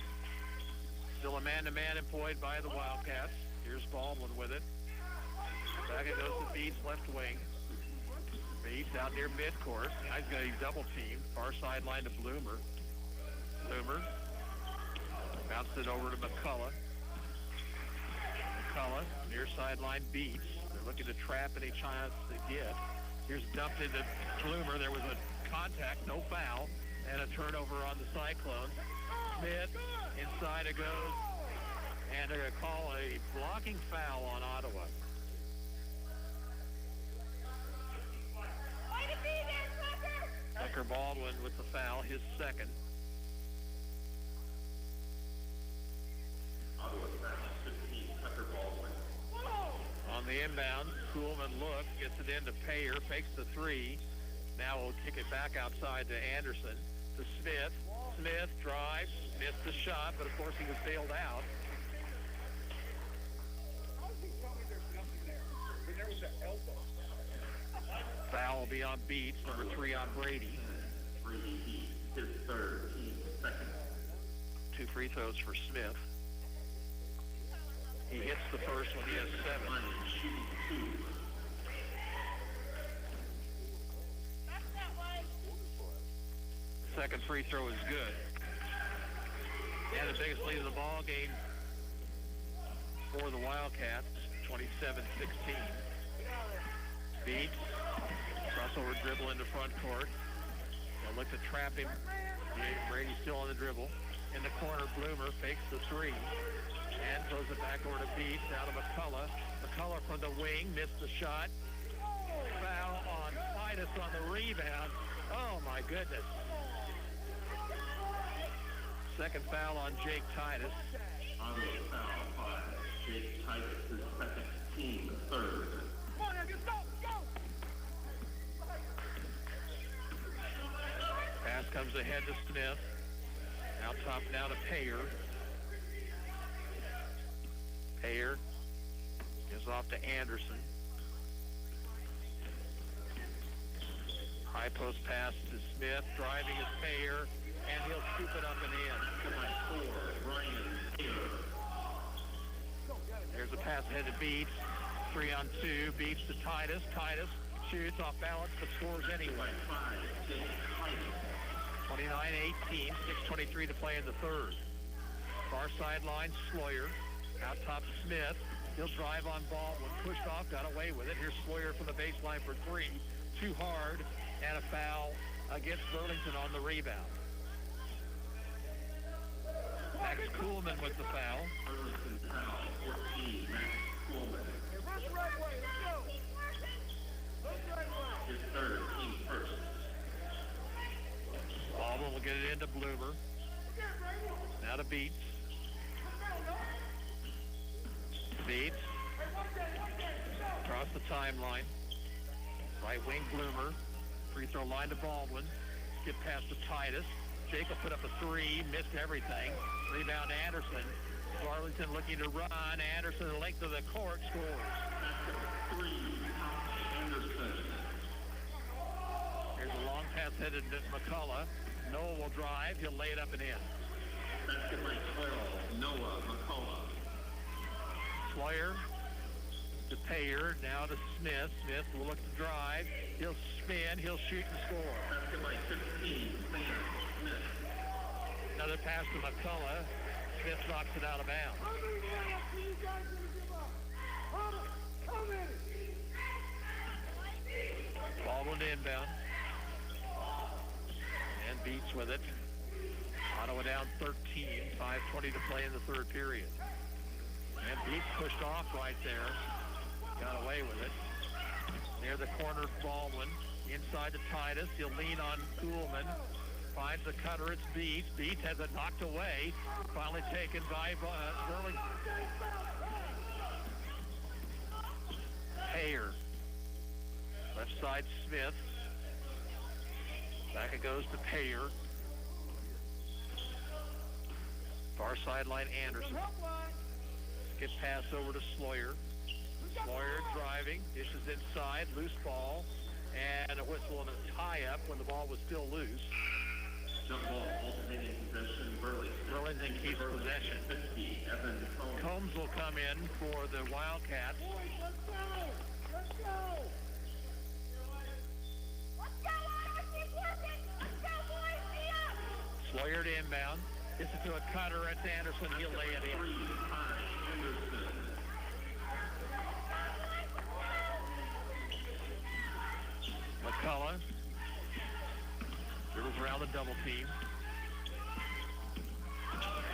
Still a man-to-man employed by the Wildcats. Here's Baldwin with it. Back it goes to Beach, left wing. Beach out near midcourt. Now he's got a double team. Far sideline to Bloomer. Bloomer bounced it over to McCullough. McCullough, near sideline Beach. They're looking to trap any chance they get. Here's dumped into Bloomer. There was a contact, no foul, and a turnover on the Cyclones. Smith, inside it goes, and they're going to call a blocking foul on Ottawa. Tucker Baldwin with the foul, his second. On the inbound, Kuhlman looks, gets it into Payer, fakes the three. Now we'll kick it back outside to Anderson, to Smith. Smith drives, missed the shot, but of course he was bailed out. Foul will be on Beats, number 3 on Brady.
Brady Beats, his third, team second.
2 free throws for Smith. He hits the first one, he has 7. Second free throw is good. And the biggest lead of the ball game for the Wildcats, 27-16. Beats, crossover dribble into front court. They'll look to trap him. Brady's still on the dribble. In the corner, Bloomer fakes the three. And throws it back over to Beats, out of McCullough. McCullough from the wing, missed the shot. Foul on Titus on the rebound. Oh, my goodness. Second foul on Jake Titus.
On the foul by Jake Titus, his second, team third. Come on, now, get go!
Pass comes ahead to Smith. Out top now to Payer. Payer gives off to Anderson. High post pass to Smith, driving is Payer, and he'll scoop it up and in. There's a pass ahead to Beats. 3-on-2. Beats to Titus. Titus shoots off balance but scores anyway. 29-18. 6:23 to play in the third. Far sideline, Sloyer. Out top, Smith. He'll drive on Baldwin, pushed off, got away with it. Here's Sawyer from the baseline for three. Too hard, and a foul against Burlington on the rebound. Max Kuhlman with the foul.
Burlington foul, 14, Max Kuhlman.
Hey, rush right way, let's go. Rush right way.
His third, team first.
Baldwin will get it into Bloomer. Now to Beats. Beats. Across the timeline. Right wing Bloomer. Free throw line to Baldwin. Skip past to Titus. Jacob put up a three. Missed everything. Rebound Anderson. Burlington looking to run. Anderson, the length of the court, scores.
Three, Anderson.
Here's a long pass headed to McCullough. Noah will drive. He'll lay it up and in.
Basket by 12, Noah McCullough.
Sawyer to Payer, now to Smith. Smith will look to drive. He'll spin. He'll shoot and score.
Basket by 15, Sam Smith.
Another pass to McCullough. Smith knocks it out of bounds. Baldwin inbound. And Beats with it. Ottawa down 13. 5:20 to play in the third period. And Beats pushed off right there. Got away with it. Near the corner, Baldwin. Inside to Titus. He'll lean on Kuhlman. Finds the cutter. It's Beats. Beats has it knocked away. Finally taken by Burlington. Payer. Left side, Smith. Back it goes to Payer. Far sideline, Anderson. Skip pass over to Sawyer. Sawyer driving. Dishes inside. Loose ball. And a whistle and a tie-up when the ball was still loose.
Jump ball, alternating possession, Burlington.
Burlington keeps possession.
50, Evan Combs.
Combs will come in for the Wildcats.
Let's go! Let's go! Let's go, Ottawa! Keep working! Let's go, boys! See ya!
Sawyer to inbound. This is to a cutter. It's Anderson. He'll lay it in.
3, Anderson.
McCullough. Dribbles around the double team.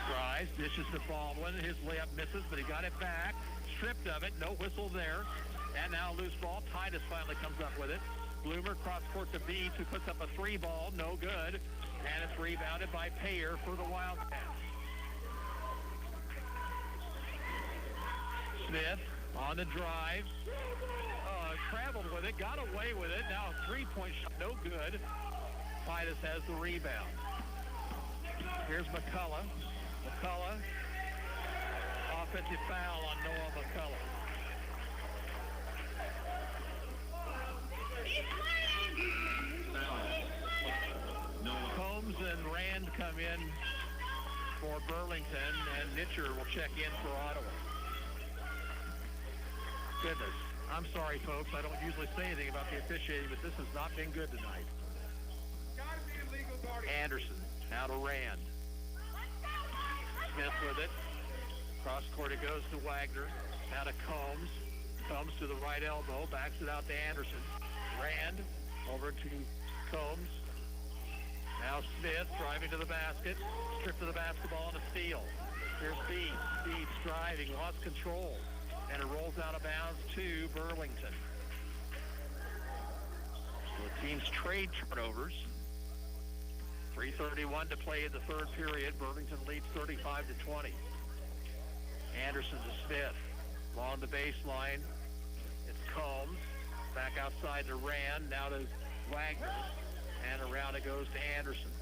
Drives, dishes to Baldwin. His layup misses, but he got it back. Stripped of it, no whistle there. And now loose ball. Titus finally comes up with it. Bloomer cross court to Beats, who puts up a three ball, no good. And it's rebounded by Payer for the Wildcats. Smith on the drive. Traveled with it, got away with it. Now a three-point shot, no good. Titus has the rebound. Here's McCullough. McCullough. Offensive foul on Noah McCullough. Combs and Rand come in for Burlington, and Nitcher will check in for Ottawa. Goodness. I'm sorry, folks. I don't usually say anything about the officiating, but this has not been good tonight. Anderson, now to Rand. Smith with it. Cross court it goes to Wagner. Now to Combs. Combs to the right elbow. Backs it out to Anderson. Rand over to Combs. Now Smith driving to the basket. Stripped to the basketball and a steal. Here's Beats. Beats driving. Lost control. And it rolls out of bounds to Burlington. So the teams trade turnovers. 3:31 to play in the third period. Burlington leads 35-20. Anderson to Smith. Along the baseline. It's Combs. Back outside to Rand. Now to Wagner. And around it goes to Anderson.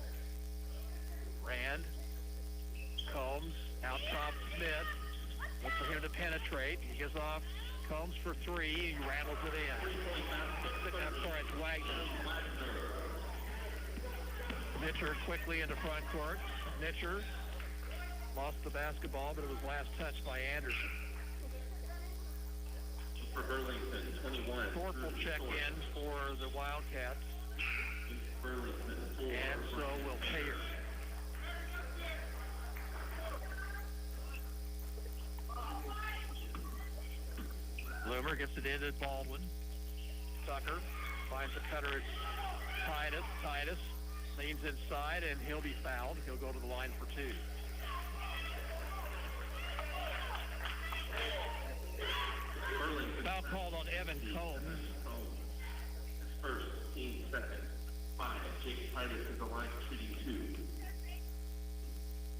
Rand. Combs. Out top Smith. Look for him to penetrate. He gives off Combs for three. He rattles it in. I'm sorry, it's Wagner. Nitcher quickly into front court. Nitcher lost the basketball, but it was last touched by Anderson.
For Burlington, 21.
Thorpe will check in for the Wildcats.
Burlington, 4.
And so will Payer. Bloomer gets it in at Baldwin. Tucker finds a cutter at Titus. Titus leans inside, and he'll be fouled. He'll go to the line for two. Foul called on Evan Combs.
First, team second. 5. Jake Titus is the line shooting 2.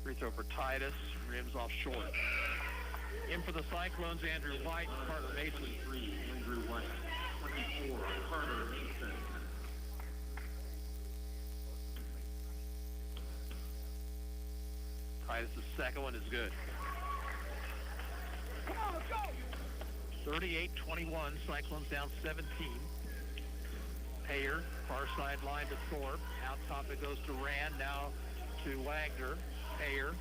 Free throw for Titus. Rims off short. In for the Cyclones, Andrew White and Carter Mason.
23, Andrew White. 24, Carter Mason.
Titus' second one is good.
Come on, let's go!
38-21, Cyclones down 17. Payer, far sideline to Thorpe. Out top it goes to Rand, now to Wagner. Payer.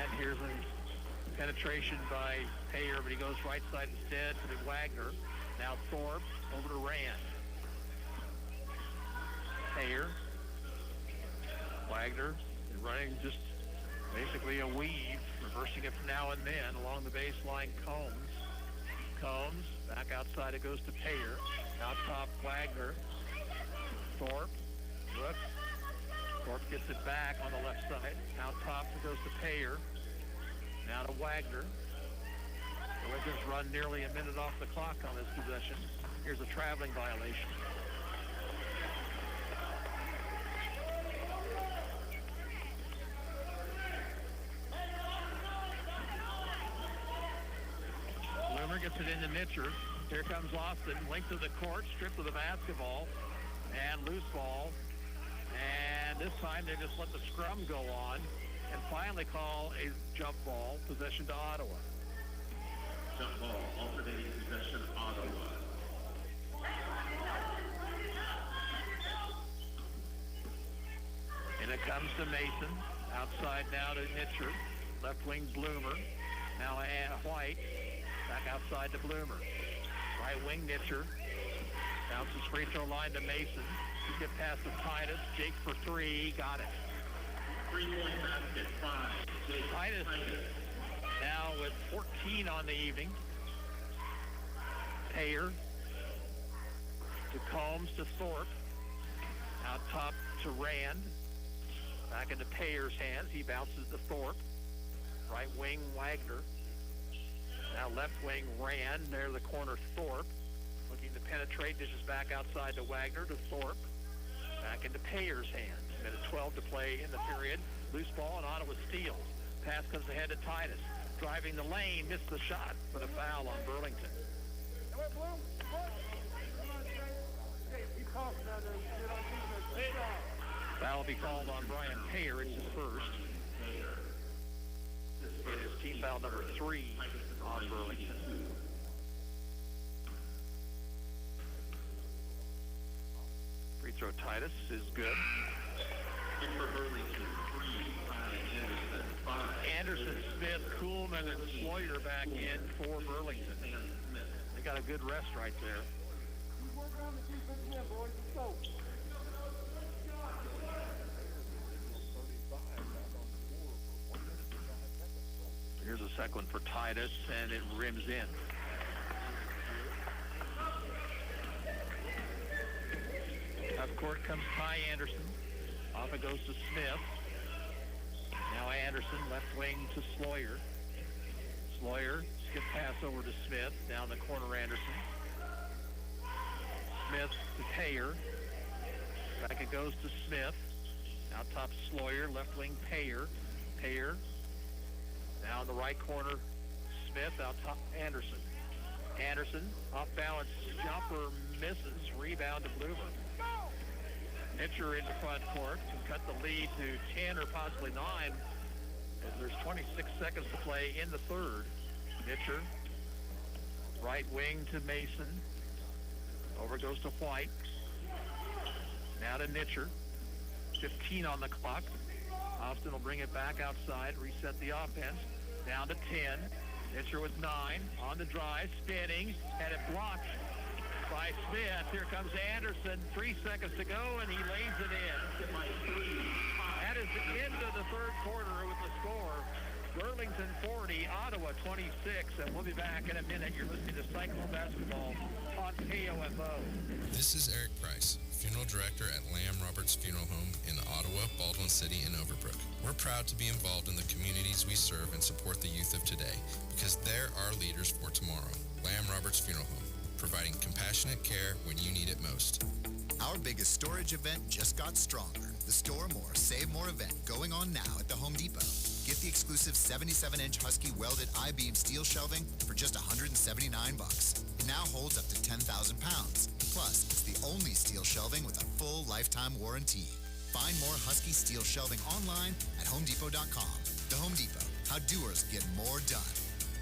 And here's a penetration by Payer, but he goes right side instead to Wagner. Now Thorpe over to Rand. Payer. Wagner running just basically a weave, reversing it from now and then along the baseline. Combs back outside, it goes to Payer. Out top, Wagner. Thorpe. Brooks. Thorpe gets it back on the left side. Out top, it goes to Payer. Now to Wagner. The Wizards run nearly a minute off the clock on this possession. Here's a traveling violation. Bloomer gets it into Mitcher. Here comes Austin, linked to the court, stripped of the basketball, and loose ball. And this time they just let the scrum go on and finally call a jump ball, possession to Ottawa.
Jump ball, alternating possession, Ottawa.
And it comes to Mason. Outside now to Mitcher. Left wing Bloomer. Now White. Back outside to Bloomer. Right wing Mitcher. Bounces free throw line to Mason. You get past to Titus. Jake for three. Got it.
3-point basket, 5.
Titus now with 14 on the evening. Payer to Combs to Thorpe. Out top to Rand. Back into Payer's hands. He bounces to Thorpe. Right wing Wagner. Now left wing Rand. There the corner Thorpe. Looking to penetrate. Dishes back outside to Wagner to Thorpe. Back into Payer's hands. Minute 12 to play in the period. Loose ball and Ottawa steals. Pass comes ahead to Titus. Driving the lane. Missed the shot. But a foul on Burlington. Foul will be called on Brian Payer. It's his first. It is team foul number 3 on Burlington. Free throw Titus is good.
In for Burlington, 3, Anderson, 5.
Anderson, Smith, Kuhlman, and Sloyer back in for Burlington. They got a good rest right there. Here's a second one for Titus, and it rims in. Up court comes Ty Anderson. Off it goes to Smith. Now Anderson, left wing to Sloyer. Sloyer, skip pass over to Smith. Down the corner, Anderson. Smith to Payer. Back it goes to Smith. Out top Sloyer, left wing Payer. Payer. Now in the right corner, Smith. Out top Anderson. Anderson, off balance jumper, misses. Rebound to Bloomer. Mitcher into front court to cut the lead to 10 or possibly 9. As there's 26 seconds to play in the third. Mitcher, right wing to Mason. Over goes to White. Now to Mitcher. 15 on the clock. Austin will bring it back outside, reset the offense. Down to 10. Mitcher with 9. On the drive, spinning, and it blocked by Smith. Here comes Anderson. 3 seconds to go, and he lays it in. That is the end of the third quarter with the score. Burlington 40, Ottawa 26, and we'll be back in a minute. You're listening to Cyclone Basketball on KOFO.
This is Eric Price, Funeral Director at Lamb Roberts Funeral Home in Ottawa, Baldwin City, and Overbrook. We're proud to be involved in the communities we serve and support the youth of today because they're our leaders for tomorrow. Lamb Roberts Funeral Home, providing compassionate care when you need it most.
Our biggest storage event just got stronger. The Store More, Save More event going on now at the Home Depot. Get the exclusive 77-inch Husky welded I-beam steel shelving for just $179. It now holds up to 10,000 pounds. Plus, it's the only steel shelving with a full lifetime warranty. Find more Husky steel shelving online at HomeDepot.com. The Home Depot, how doers get more done.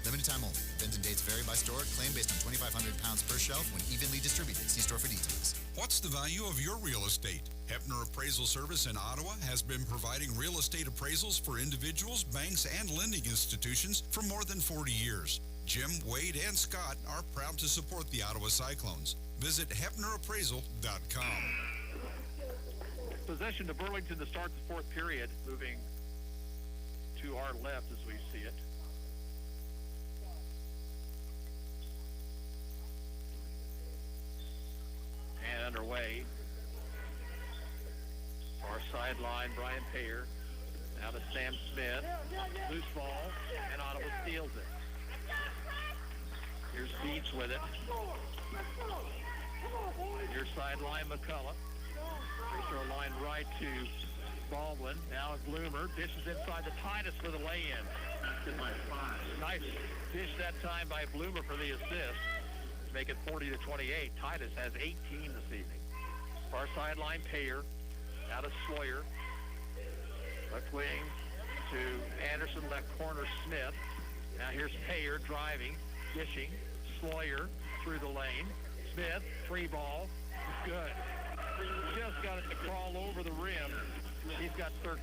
Limited time only. Event and dates vary by store. Claim based on 2,500 pounds per shelf when evenly distributed. See store for details.
What's the value of your real estate? Hefner Appraisal Service in Ottawa has been providing real estate appraisals for individuals, banks, and lending institutions for more than 40 years. Jim, Wade, and Scott are proud to support the Ottawa Cyclones. Visit HefnerAppraisal.com.
Possession to Burlington to start the fourth period, moving to our left as we see it. And underway. Far sideline, Brian Payer. Now to Sam Smith. Loose ball, and Ottawa steals it. Here's Beach with it. Near sideline, McCullough. Free throw line right to Baldwin. Now Bloomer dishes inside to Titus for the lay-in. Nice dish that time by Bloomer for the assist. Make it 40-28. Titus has 18 this evening. Far sideline, Payer. Out of Sawyer. Left wing to Anderson. Left corner, Smith. Now here's Payer driving, dishing. Sawyer through the lane. Smith, free ball. Good. Just got it to crawl over the rim. He's got 13.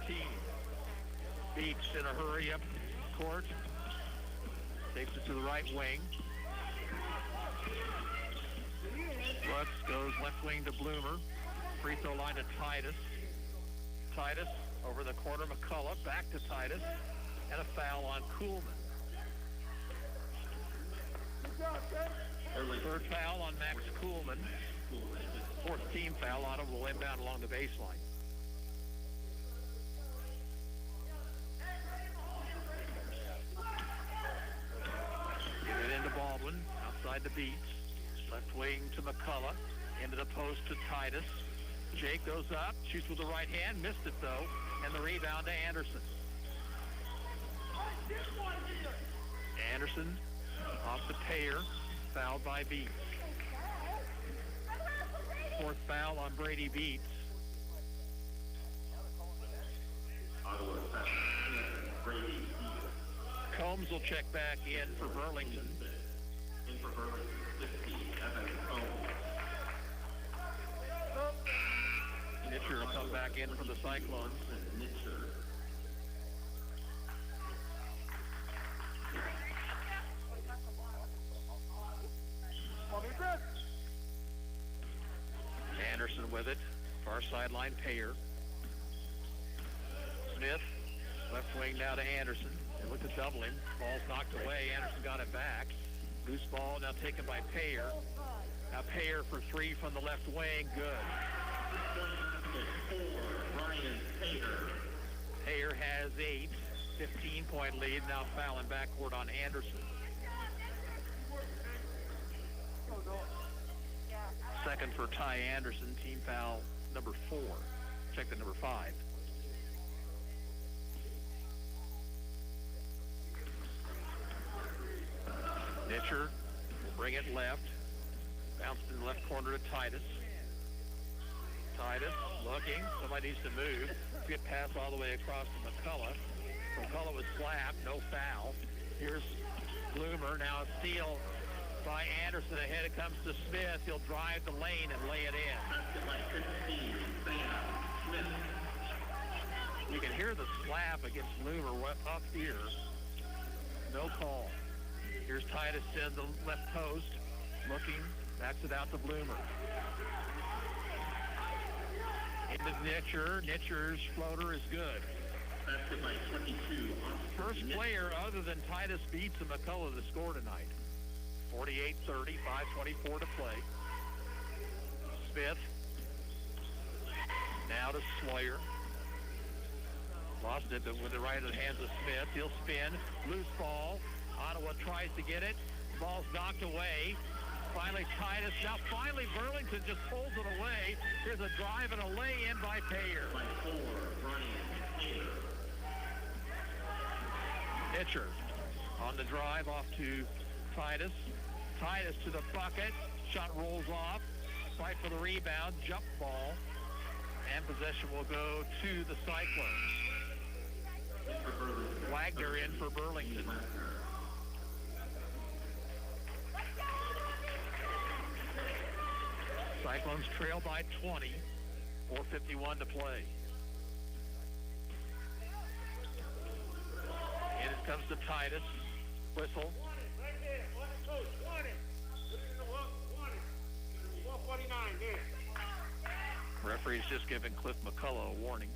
Beach in a hurry up court. Takes it to the right wing. Lutz goes left wing to Bloomer. Free throw line to Titus. Titus over the corner, McCullough. Back to Titus. And a foul on Kuhlman. Third foul on Max Kuhlman. Fourth team foul. Ottawa will inbound along the baseline. Get it into Baldwin. Outside the Beats. Left wing to McCullough. Into the post to Titus. Jake goes up. Shoots with the right hand. Missed it, though. And the rebound to Anderson. Anderson off the Payer. Fouled by Beats. Fourth foul on Brady Beats. Combs will check back in for Burlington. Nitcher will come back in for the Cyclones. Anderson with it. Far sideline, Payer. Smith, left wing now to Anderson. They look to double him. Ball's knocked away. Anderson got it back. Loose ball now taken by Payer. Now Payer for three from the left wing. Good. Payer has 8. 15-point lead. Now fouling backcourt on Anderson. Second for Ty Anderson, team foul number 4. Check the number 5. Nitcher will bring it left. Bounced in the left corner to Titus. Titus looking. Somebody needs to move. Get pass all the way across to McCullough. McCullough was slapped. No foul. Here's Bloomer. Now a steal by Anderson. Ahead it comes to Smith. He'll drive the lane and lay it in. You can hear the slap against Bloomer up here. No call. Here's Titus in the left post. Looking. Backs it out to Bloomer. Into Nitcher. Nitcher's floater is good.
Basket by 22.
First player other than Titus Beats and McCullough to score tonight. 48-30, 5:24 to play. Smith. Now to Sloyer. Lost it with the right of the hands of Smith. He'll spin. Loose ball. Ottawa tries to get it. Ball's knocked away. Finally Titus. Now finally Burlington just pulls it away. Here's a drive and a lay-in by Payer.
By 4, Brian
Mitcher on the drive off to Titus. Titus to the bucket. Shot rolls off. Fight for the rebound. Jump ball. And possession will go to the Cyclones. Wagner in for Burlington. Cyclones trail by 20. 4:51 to play. And it comes to Titus. Whistle. Referee's just giving Cliff McCullough a warning.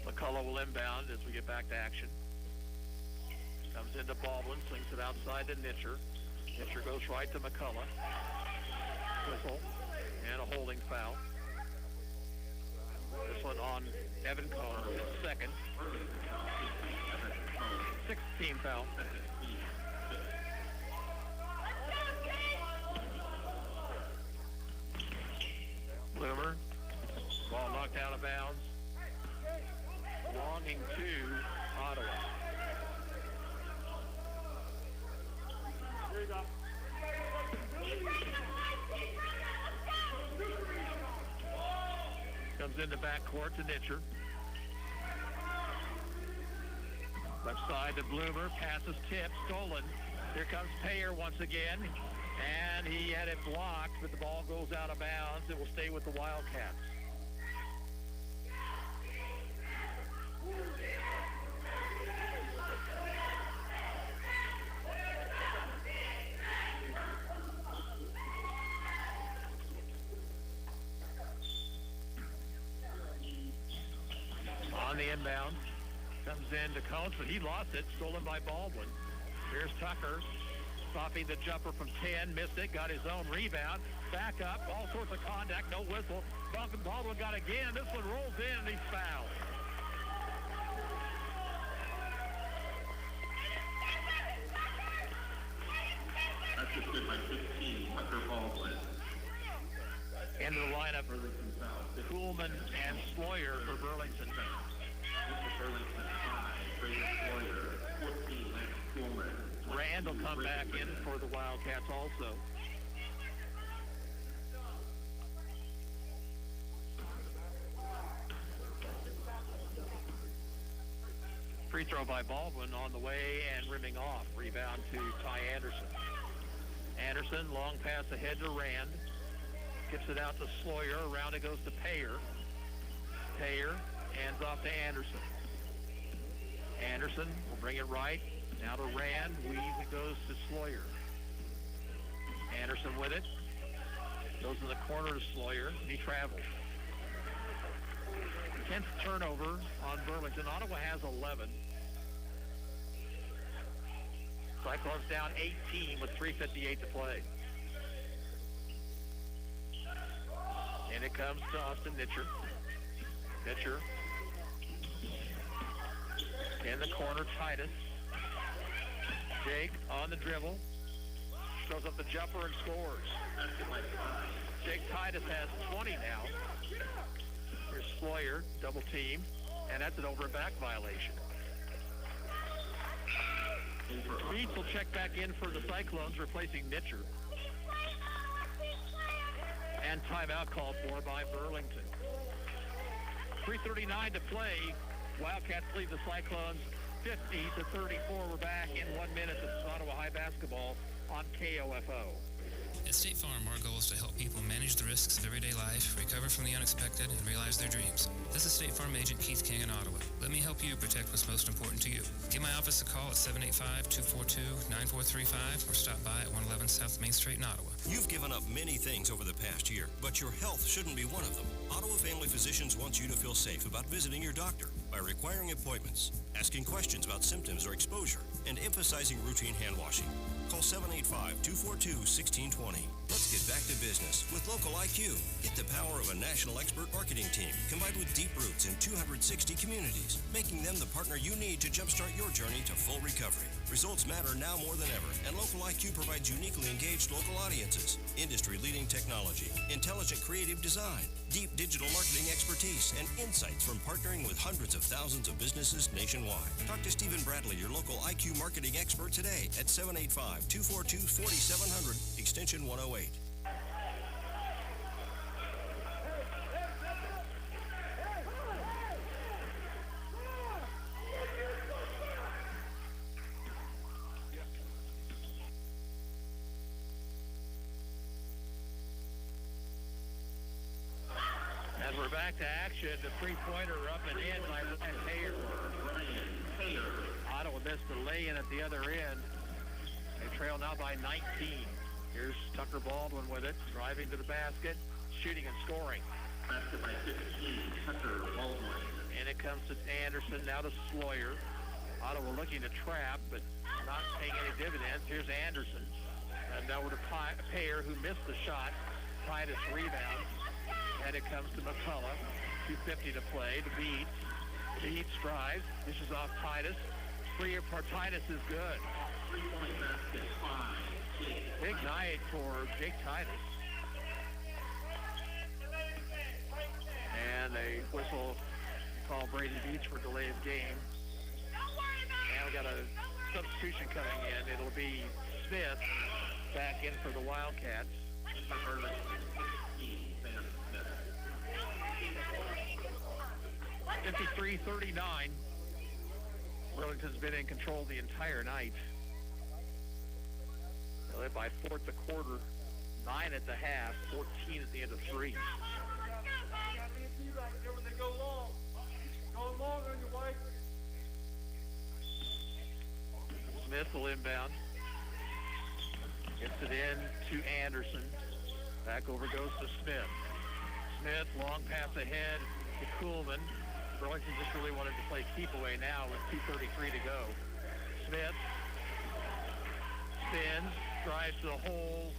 McCullough will inbound as we get back to action. Comes into Baldwin, slings it outside to Nitcher. Nitcher goes right to McCullough. Whistle and a holding foul. This one on Evan Cohn, his second. 16 foul. Bloomer. Ball knocked out of bounds. Belonging to Ottawa.
Here you go.
Comes into backcourt to Nitcher. Left side to Bloomer. Passes tip. Stolen. Here comes Payer once again. And he had it blocked, but the ball goes out of bounds. It will stay with the Wildcats. On the inbound. Comes in to Cones, but he lost it. Stolen by Baldwin. Here's Tucker. Stopping the jumper from 10, missed it, got his own rebound, back up, all sorts of contact, no whistle. Baldwin got again, this one rolls in and he's fouled.
That's just good by 15, Tucker Baldwin.
Into the lineup, Kuhlman and Sloyer for Burlington.
Burlington 5, Fraser Sloyer, 14, Lance Kuhlman.
Rand will come back in for the Wildcats also. Free throw by Baldwin on the way and rimming off. Rebound to Ty Anderson. Anderson, long pass ahead to Rand. Gets it out to Sloyer. Around it goes to Payer. Payer hands off to Anderson. Anderson will bring it right. Now to Rand, weave it goes to Sloyer. Anderson with it. Goes in the corner to Sloyer, and he travels. 10th turnover on Burlington. Ottawa has 11. Cyclones down 18 with 3:58 to play. And it comes to Austin Nitcher. Nitcher. In the corner, Titus. Jake on the dribble. Throws up the jumper and scores. Jake Titus has 20 now. Here's Sloyer, double team. And that's an over and back violation. Beats will check back in for the Cyclones, replacing Nitcher. And timeout called for by Burlington. 3:39 to play. Wildcats lead the Cyclones 50-34. We're back in 1 minute. This is Ottawa High basketball on KOFO.
At State Farm, our goal is to help people manage the risks of everyday life, recover from the unexpected and realize their dreams. This is State Farm Agent Keith King in Ottawa. Let me help you protect what's most important to you. Give my office a call at 785-242-9435 or stop by at 111 South Main Street in Ottawa.
You've given up many things over the past year, but your health shouldn't be one of them. Ottawa Family Physicians wants you to feel safe about visiting your doctor by requiring appointments, asking questions about symptoms or exposure, and emphasizing routine hand washing. Call 785-242-1620. Let's get back to business with Local IQ. Get the power of a national expert marketing team combined with deep roots in 260 communities, making them the partner you need to jumpstart your journey to full recovery. Results matter now more than ever, and Local IQ provides uniquely engaged local audiences, industry-leading technology, intelligent creative design, deep digital marketing expertise, and insights from partnering with hundreds of thousands of businesses nationwide. Talk to Stephen Bradley, your local IQ marketing expert today at 785-242-4700, extension 108.
As we're back to action, the three-pointer up and in by Ryan Payer. Ottawa missed the lay-in at the other end. They trail now by 19. Here's Tucker Baldwin with it, driving to the basket, shooting and scoring.
Basket by 15, Tucker Baldwin.
And it comes to Anderson, now to Sloyer. Ottawa looking to trap, but not paying any dividends. Here's Anderson. And over to Payer, who missed the shot. Titus rebounds. And it comes to McCullough. 2:50 to play. To Beats. Beats drives. Dishes off Titus. Free for Titus is good.
3-point basket, 5.
Big night for Jake Titus. And a whistle call Brady Beach for delay of game. And we got a substitution coming in. It'll be Smith back in for the Wildcats. 53-39. Burlington's been in control the entire night. They led by 4 at the quarter, 9 at the half, 14 at the end of 3. Smith will inbound. Gets it in to Anderson. Back over goes to Smith. Smith, long pass ahead to Kuhlman. Burlington just really wanted to play keep away now with 2:33 to go. Smith spins, drives to the hole,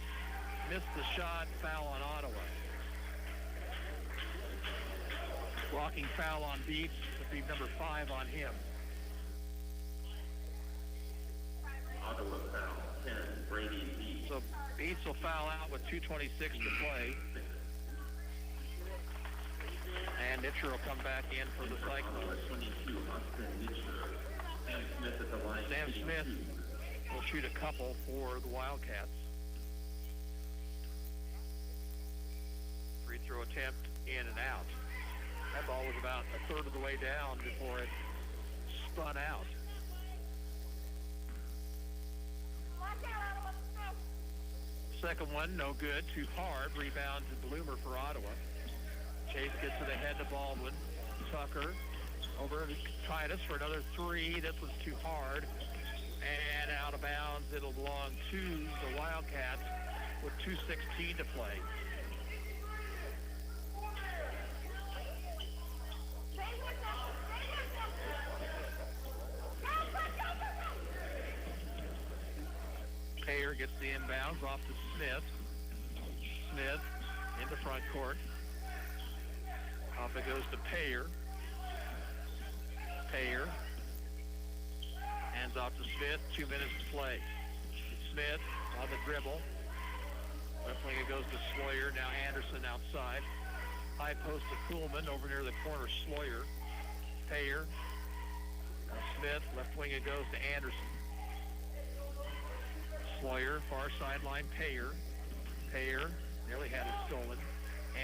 missed the shot, foul on Ottawa. Blocking foul on Beats, would be number 5 on him.
Ottawa foul, 10, Brady Beats.
So Beats will foul out with 2:26 to play. And Nitcher will come back in for the Cyclones.
22, Austin Nitcher. Sam Smith at the line.
Sam Smith will shoot a couple for the Wildcats. Free throw attempt in and out. That ball was about a third of the way down before it spun out. Second one, no good. Too hard. Rebound to Bloomer for Ottawa. Chase gets it ahead to Baldwin. Tucker over to Titus for another 3. This was too hard. And out of bounds. It'll belong to the Wildcats with 2:16 to play. Payer gets the inbounds off to Smith. Smith into front court. Off it goes to Payer. Payer hands off to Smith. 2 minutes to play. Smith on the dribble. Left wing it goes to Sloyer. Now Anderson outside. High post to Kuhlman over near the corner. Sloyer. Payer. Now Smith. Left wing it goes to Anderson. Sloyer. Far sideline. Payer. Payer. Nearly had it stolen.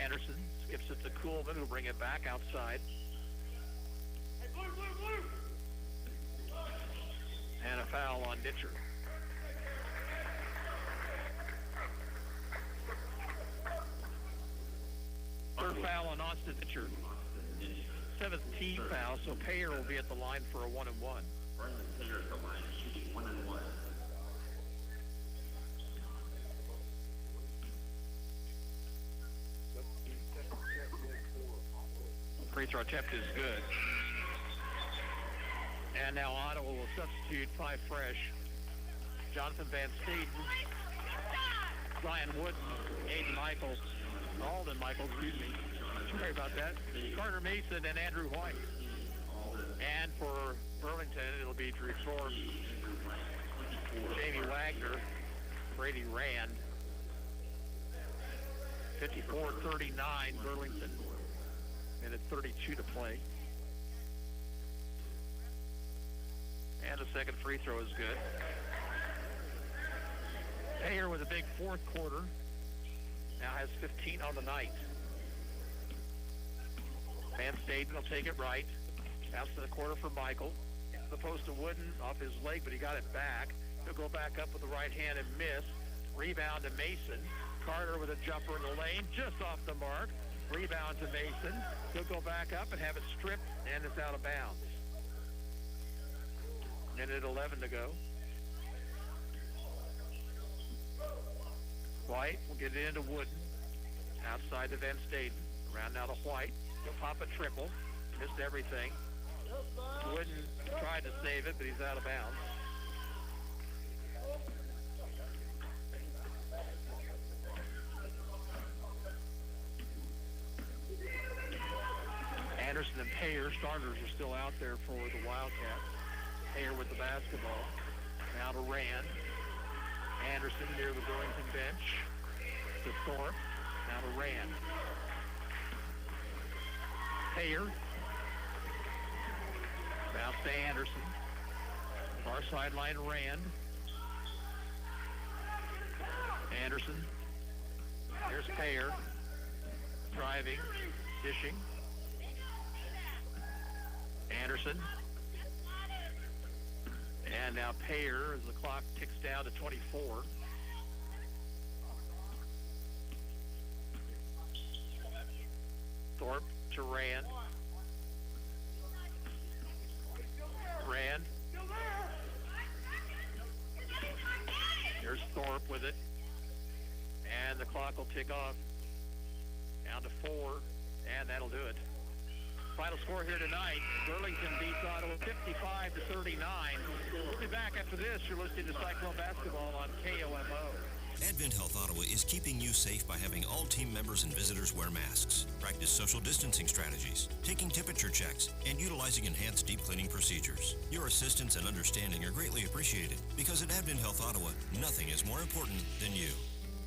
Anderson skips it to Kuhlman, who'll bring it back outside.
Hey, blue, blue, blue.
And a foul on Nitcher. Third foul on Austin Mitchell. 7th team foul, so Payer will be at the line for a 1-and-1.
Brandon Payer at the line, shooting 1-and-1.
Free throw attempt is good. And now Ottawa will substitute 5 fresh. Jonathan Van Steeden, Ryan Wooden, Aiden Michaels, Alden Michaels, excuse me. Sorry about that. Carter Mason and Andrew White. And for Burlington, it'll be Drew Thorpe, Jamie Wagner, Brady Rand. 54-39 Burlington. Minute 32 to play. And the second free throw is good. Payer with a big fourth quarter. Now has 15 on the night. Van Staden will take it right. Pass to the corner for Michael. The post to Wooden off his leg, but he got it back. He'll go back up with the right hand and miss. Rebound to Mason. Carter with a jumper in the lane, just off the mark. Rebound to Mason. He'll go back up and have it stripped, and it's out of bounds. Minute 11 to go. White will get it into Wooden. Outside to Van Staden. Around now to White. He'll pop a triple. Missed everything. Wooden tried to save it, but he's out of bounds. Anderson and Payer, starters, are still out there for the Wildcats. Payer with the basketball. Now to Rand. Anderson near the Burlington bench. To Thorpe. Now to Rand. Payer. Bounce to Anderson. Far sideline Rand. Anderson. There's Payer. Driving. Dishing. Anderson. And now Payer as the clock ticks down to 24. Thorpe to Rand. Rand. Here's Thorpe with it. And the clock will tick off. Down to 4. And that'll do it. Final score here tonight, Burlington beats Ottawa 55-39. We'll be back after this. You're listening to Cyclone Basketball on KOMO.
Advent Health Ottawa is keeping you safe by having all team members and visitors wear masks, practice social distancing strategies, taking temperature checks, and utilizing enhanced deep cleaning procedures. Your assistance and understanding are greatly appreciated because at Advent Health Ottawa, nothing is more important than you.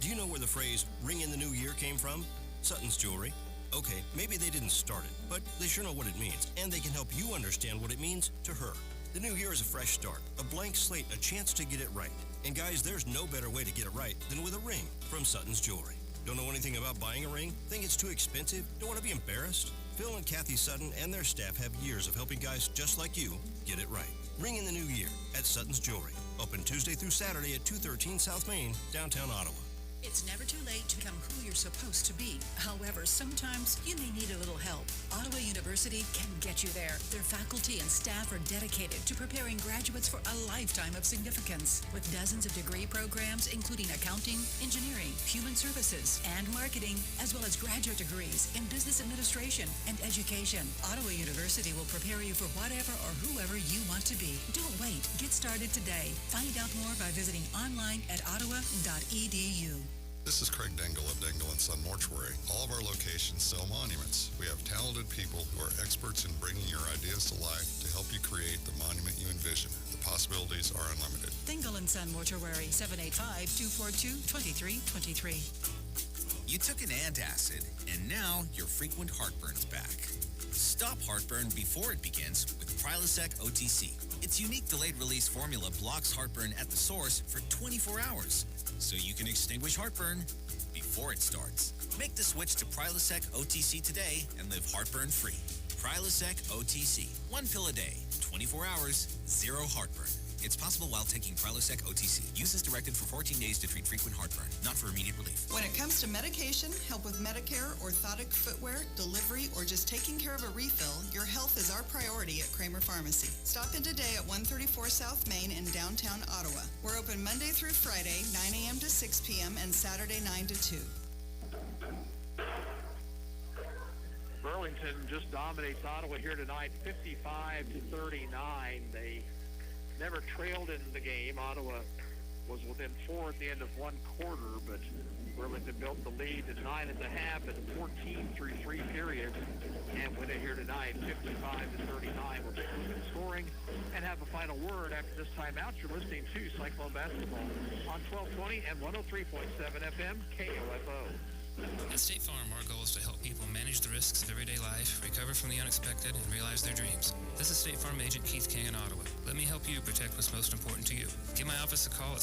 Do you know where the phrase, ring in the new year came from? Sutton's Jewelry. Okay, maybe they didn't start it, but they sure know what it means, and they can help you understand what it means to her. The new year is a fresh start, a blank slate, a chance to get it right. And guys, there's no better way to get it right than with a ring from Sutton's Jewelry. Don't know anything about buying a ring? Think it's too expensive? Don't want to be embarrassed? Phil and Kathy Sutton and their staff have years of helping guys just like you get it right. Ring in the new year at Sutton's Jewelry. Open Tuesday through Saturday at 213 South Main, downtown Ottawa.
It's never too late to become who you're supposed to be. However, sometimes you may need a little help. Ottawa University can get you there. Their faculty and staff are dedicated to preparing graduates for a lifetime of significance. With dozens of degree programs, including accounting, engineering, human services, and marketing, as well as graduate degrees in business administration and education. Ottawa University will prepare you for whatever or whoever you want to be. Don't wait. Get started today. Find out more by visiting online at ottawa.edu.
This is Craig Dingle of Dingle & Son Mortuary. All of our locations sell monuments. We have talented people who are experts in bringing your ideas to life to help you create the monument you envision. The possibilities are unlimited.
Dingle & Son Mortuary, 785-242-2323.
You took an antacid, and now your frequent heartburn's back. Stop heartburn before it begins with Prilosec OTC. Its unique delayed release formula blocks heartburn at the source for 24 hours, so you can extinguish heartburn before it starts. Make the switch to Prilosec OTC today and live heartburn-free. Prilosec OTC. 1 pill a day, 24 hours, 0 heartburn. It's possible while taking Prilosec OTC. Use as directed for 14 days to treat frequent heartburn, not for immediate relief.
When it comes to medication, help with Medicare, orthotic footwear, delivery, or just taking care of a refill, your health is our priority at Kramer Pharmacy. Stop in today at 134 South Main in downtown Ottawa. We're open Monday through Friday, 9 a.m. to 6 p.m. and Saturday 9 to 2.
Burlington just dominates Ottawa here tonight, 55-39. They never trailed in the game. Ottawa was within 4 at the end of one quarter, but Burlington built the lead to 9 at the half and 14 through 3 periods, and win it here tonight, 55-39. We'll take a look at scoring and have a final word after this timeout. You're listening to Cyclone Basketball on 1220 and 103.7 FM KOFO.
At State Farm, our goal is to help people manage the risks of everyday life, recover from the unexpected, and realize their dreams. This is State Farm Agent Keith King in Ottawa. Let me help you protect what's most important to you. Give my office a call at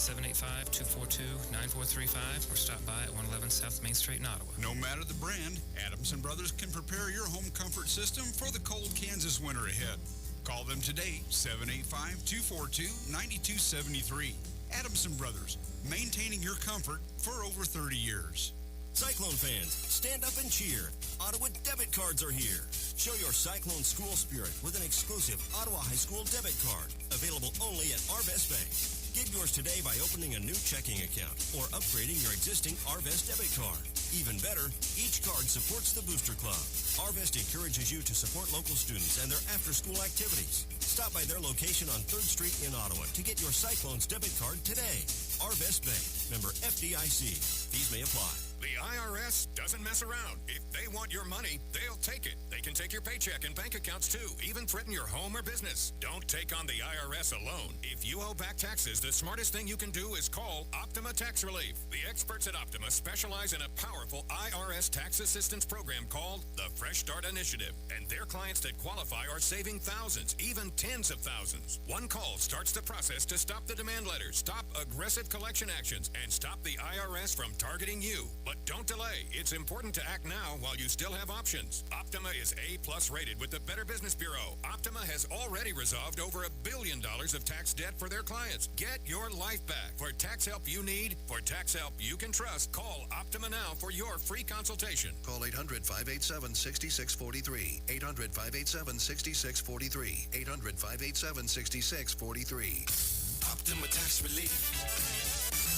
785-242-9435 or stop by at 111 South Main Street in Ottawa.
No matter the brand, Adams & Brothers can prepare your home comfort system for the cold Kansas winter ahead. Call them today, 785-242-9273. Adams & Brothers, maintaining your comfort for over 30 years.
Cyclone fans, stand up and cheer. Ottawa debit cards are here. Show your Cyclone school spirit with an exclusive Ottawa High School debit card, available only at Arvest Bank. Get yours today by opening a new checking account or upgrading your existing Arvest debit card. Even better, each card supports the Booster Club. Arvest encourages you to support local students and their after-school activities. Stop by their location on 3rd Street in Ottawa to get your Cyclones debit card today. Arvest Bank, member FDIC. Fees may apply.
The IRS doesn't mess around. If they want your money, they'll take it. They can take your paycheck and bank accounts too, even threaten your home or business. Don't take on the IRS alone. If you owe back taxes, the smartest thing you can do is call Optima Tax Relief. The experts at Optima specialize in a powerful IRS tax assistance program called the Fresh Start Initiative. And their clients that qualify are saving thousands, even tens of thousands. One call starts the process to stop the demand letters, stop aggressive collection actions, and stop the IRS from targeting you. But don't delay. It's important to act now while you still have options. Optima is A+ rated with the Better Business Bureau. Optima has already resolved over $1 billion of tax debt for their clients. Get your life back. For tax help you need, for tax help you can trust, call Optima now for your free consultation.
Call 800-587-6643. 800-587-6643. 800-587-6643.
Optima Tax Relief.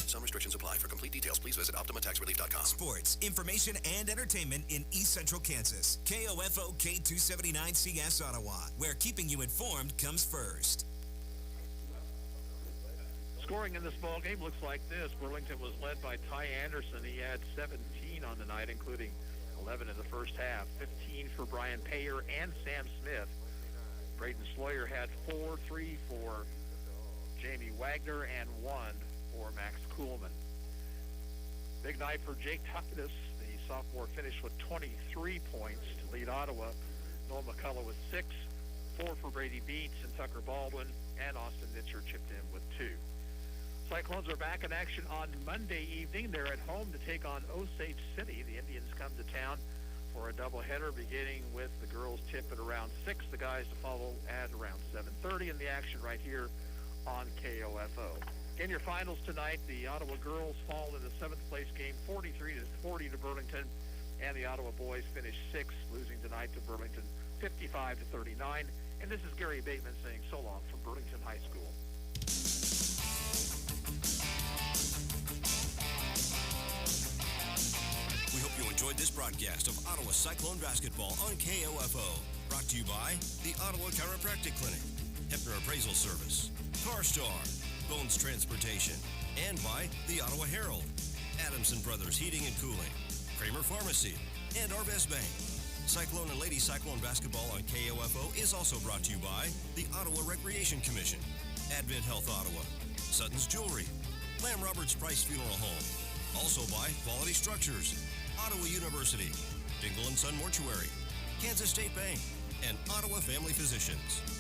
Some restrictions apply. For complete details, please visit OptimaTaxRelief.com.
Sports, information, and entertainment in East Central Kansas. KOFO K279CS Ottawa, where keeping you informed comes first.
Scoring in this ball game looks like this. Burlington was led by Ty Anderson. He had 17 on the night, including 11 in the first half. 15 for Brian Payer and Sam Smith. Braden Sloyer had 4, 3 for Jamie Wagner, and 1 for Max Kuhlman. Big night for Jake Tuckitus. The sophomore finished with 23 points to lead Ottawa. Noel McCullough with 6, 4 for Brady Beats and Tucker Baldwin, and Austin Nitcher chipped in with 2. Cyclones are back in action on Monday evening. They're at home to take on Osage City. The Indians come to town for a doubleheader, beginning with the girls tip at around 6. The guys to follow at around 7:30, and the action right here on KOFO. In your finals tonight, the Ottawa girls fall in the 7th place game, 43-40 to Burlington, and the Ottawa boys finish 6th, losing tonight to Burlington 55-39. And this is Gary Bateman saying so long from Burlington High School.
We hope you enjoyed this broadcast of Ottawa Cyclone Basketball on KOFO. Brought to you by the Ottawa Chiropractic Clinic, Hepner Appraisal Service, CarStar, Bones Transportation, and by the Ottawa Herald, Adams & Brothers Heating and Cooling, Kramer Pharmacy, and Arvest Bank. Cyclone and Lady Cyclone Basketball on KOFO is also brought to you by the Ottawa Recreation Commission, Advent Health Ottawa, Sutton's Jewelry, Lamb Roberts Price Funeral Home, also by Quality Structures, Ottawa University, Dingle & Son Mortuary, Kansas State Bank, and Ottawa Family Physicians.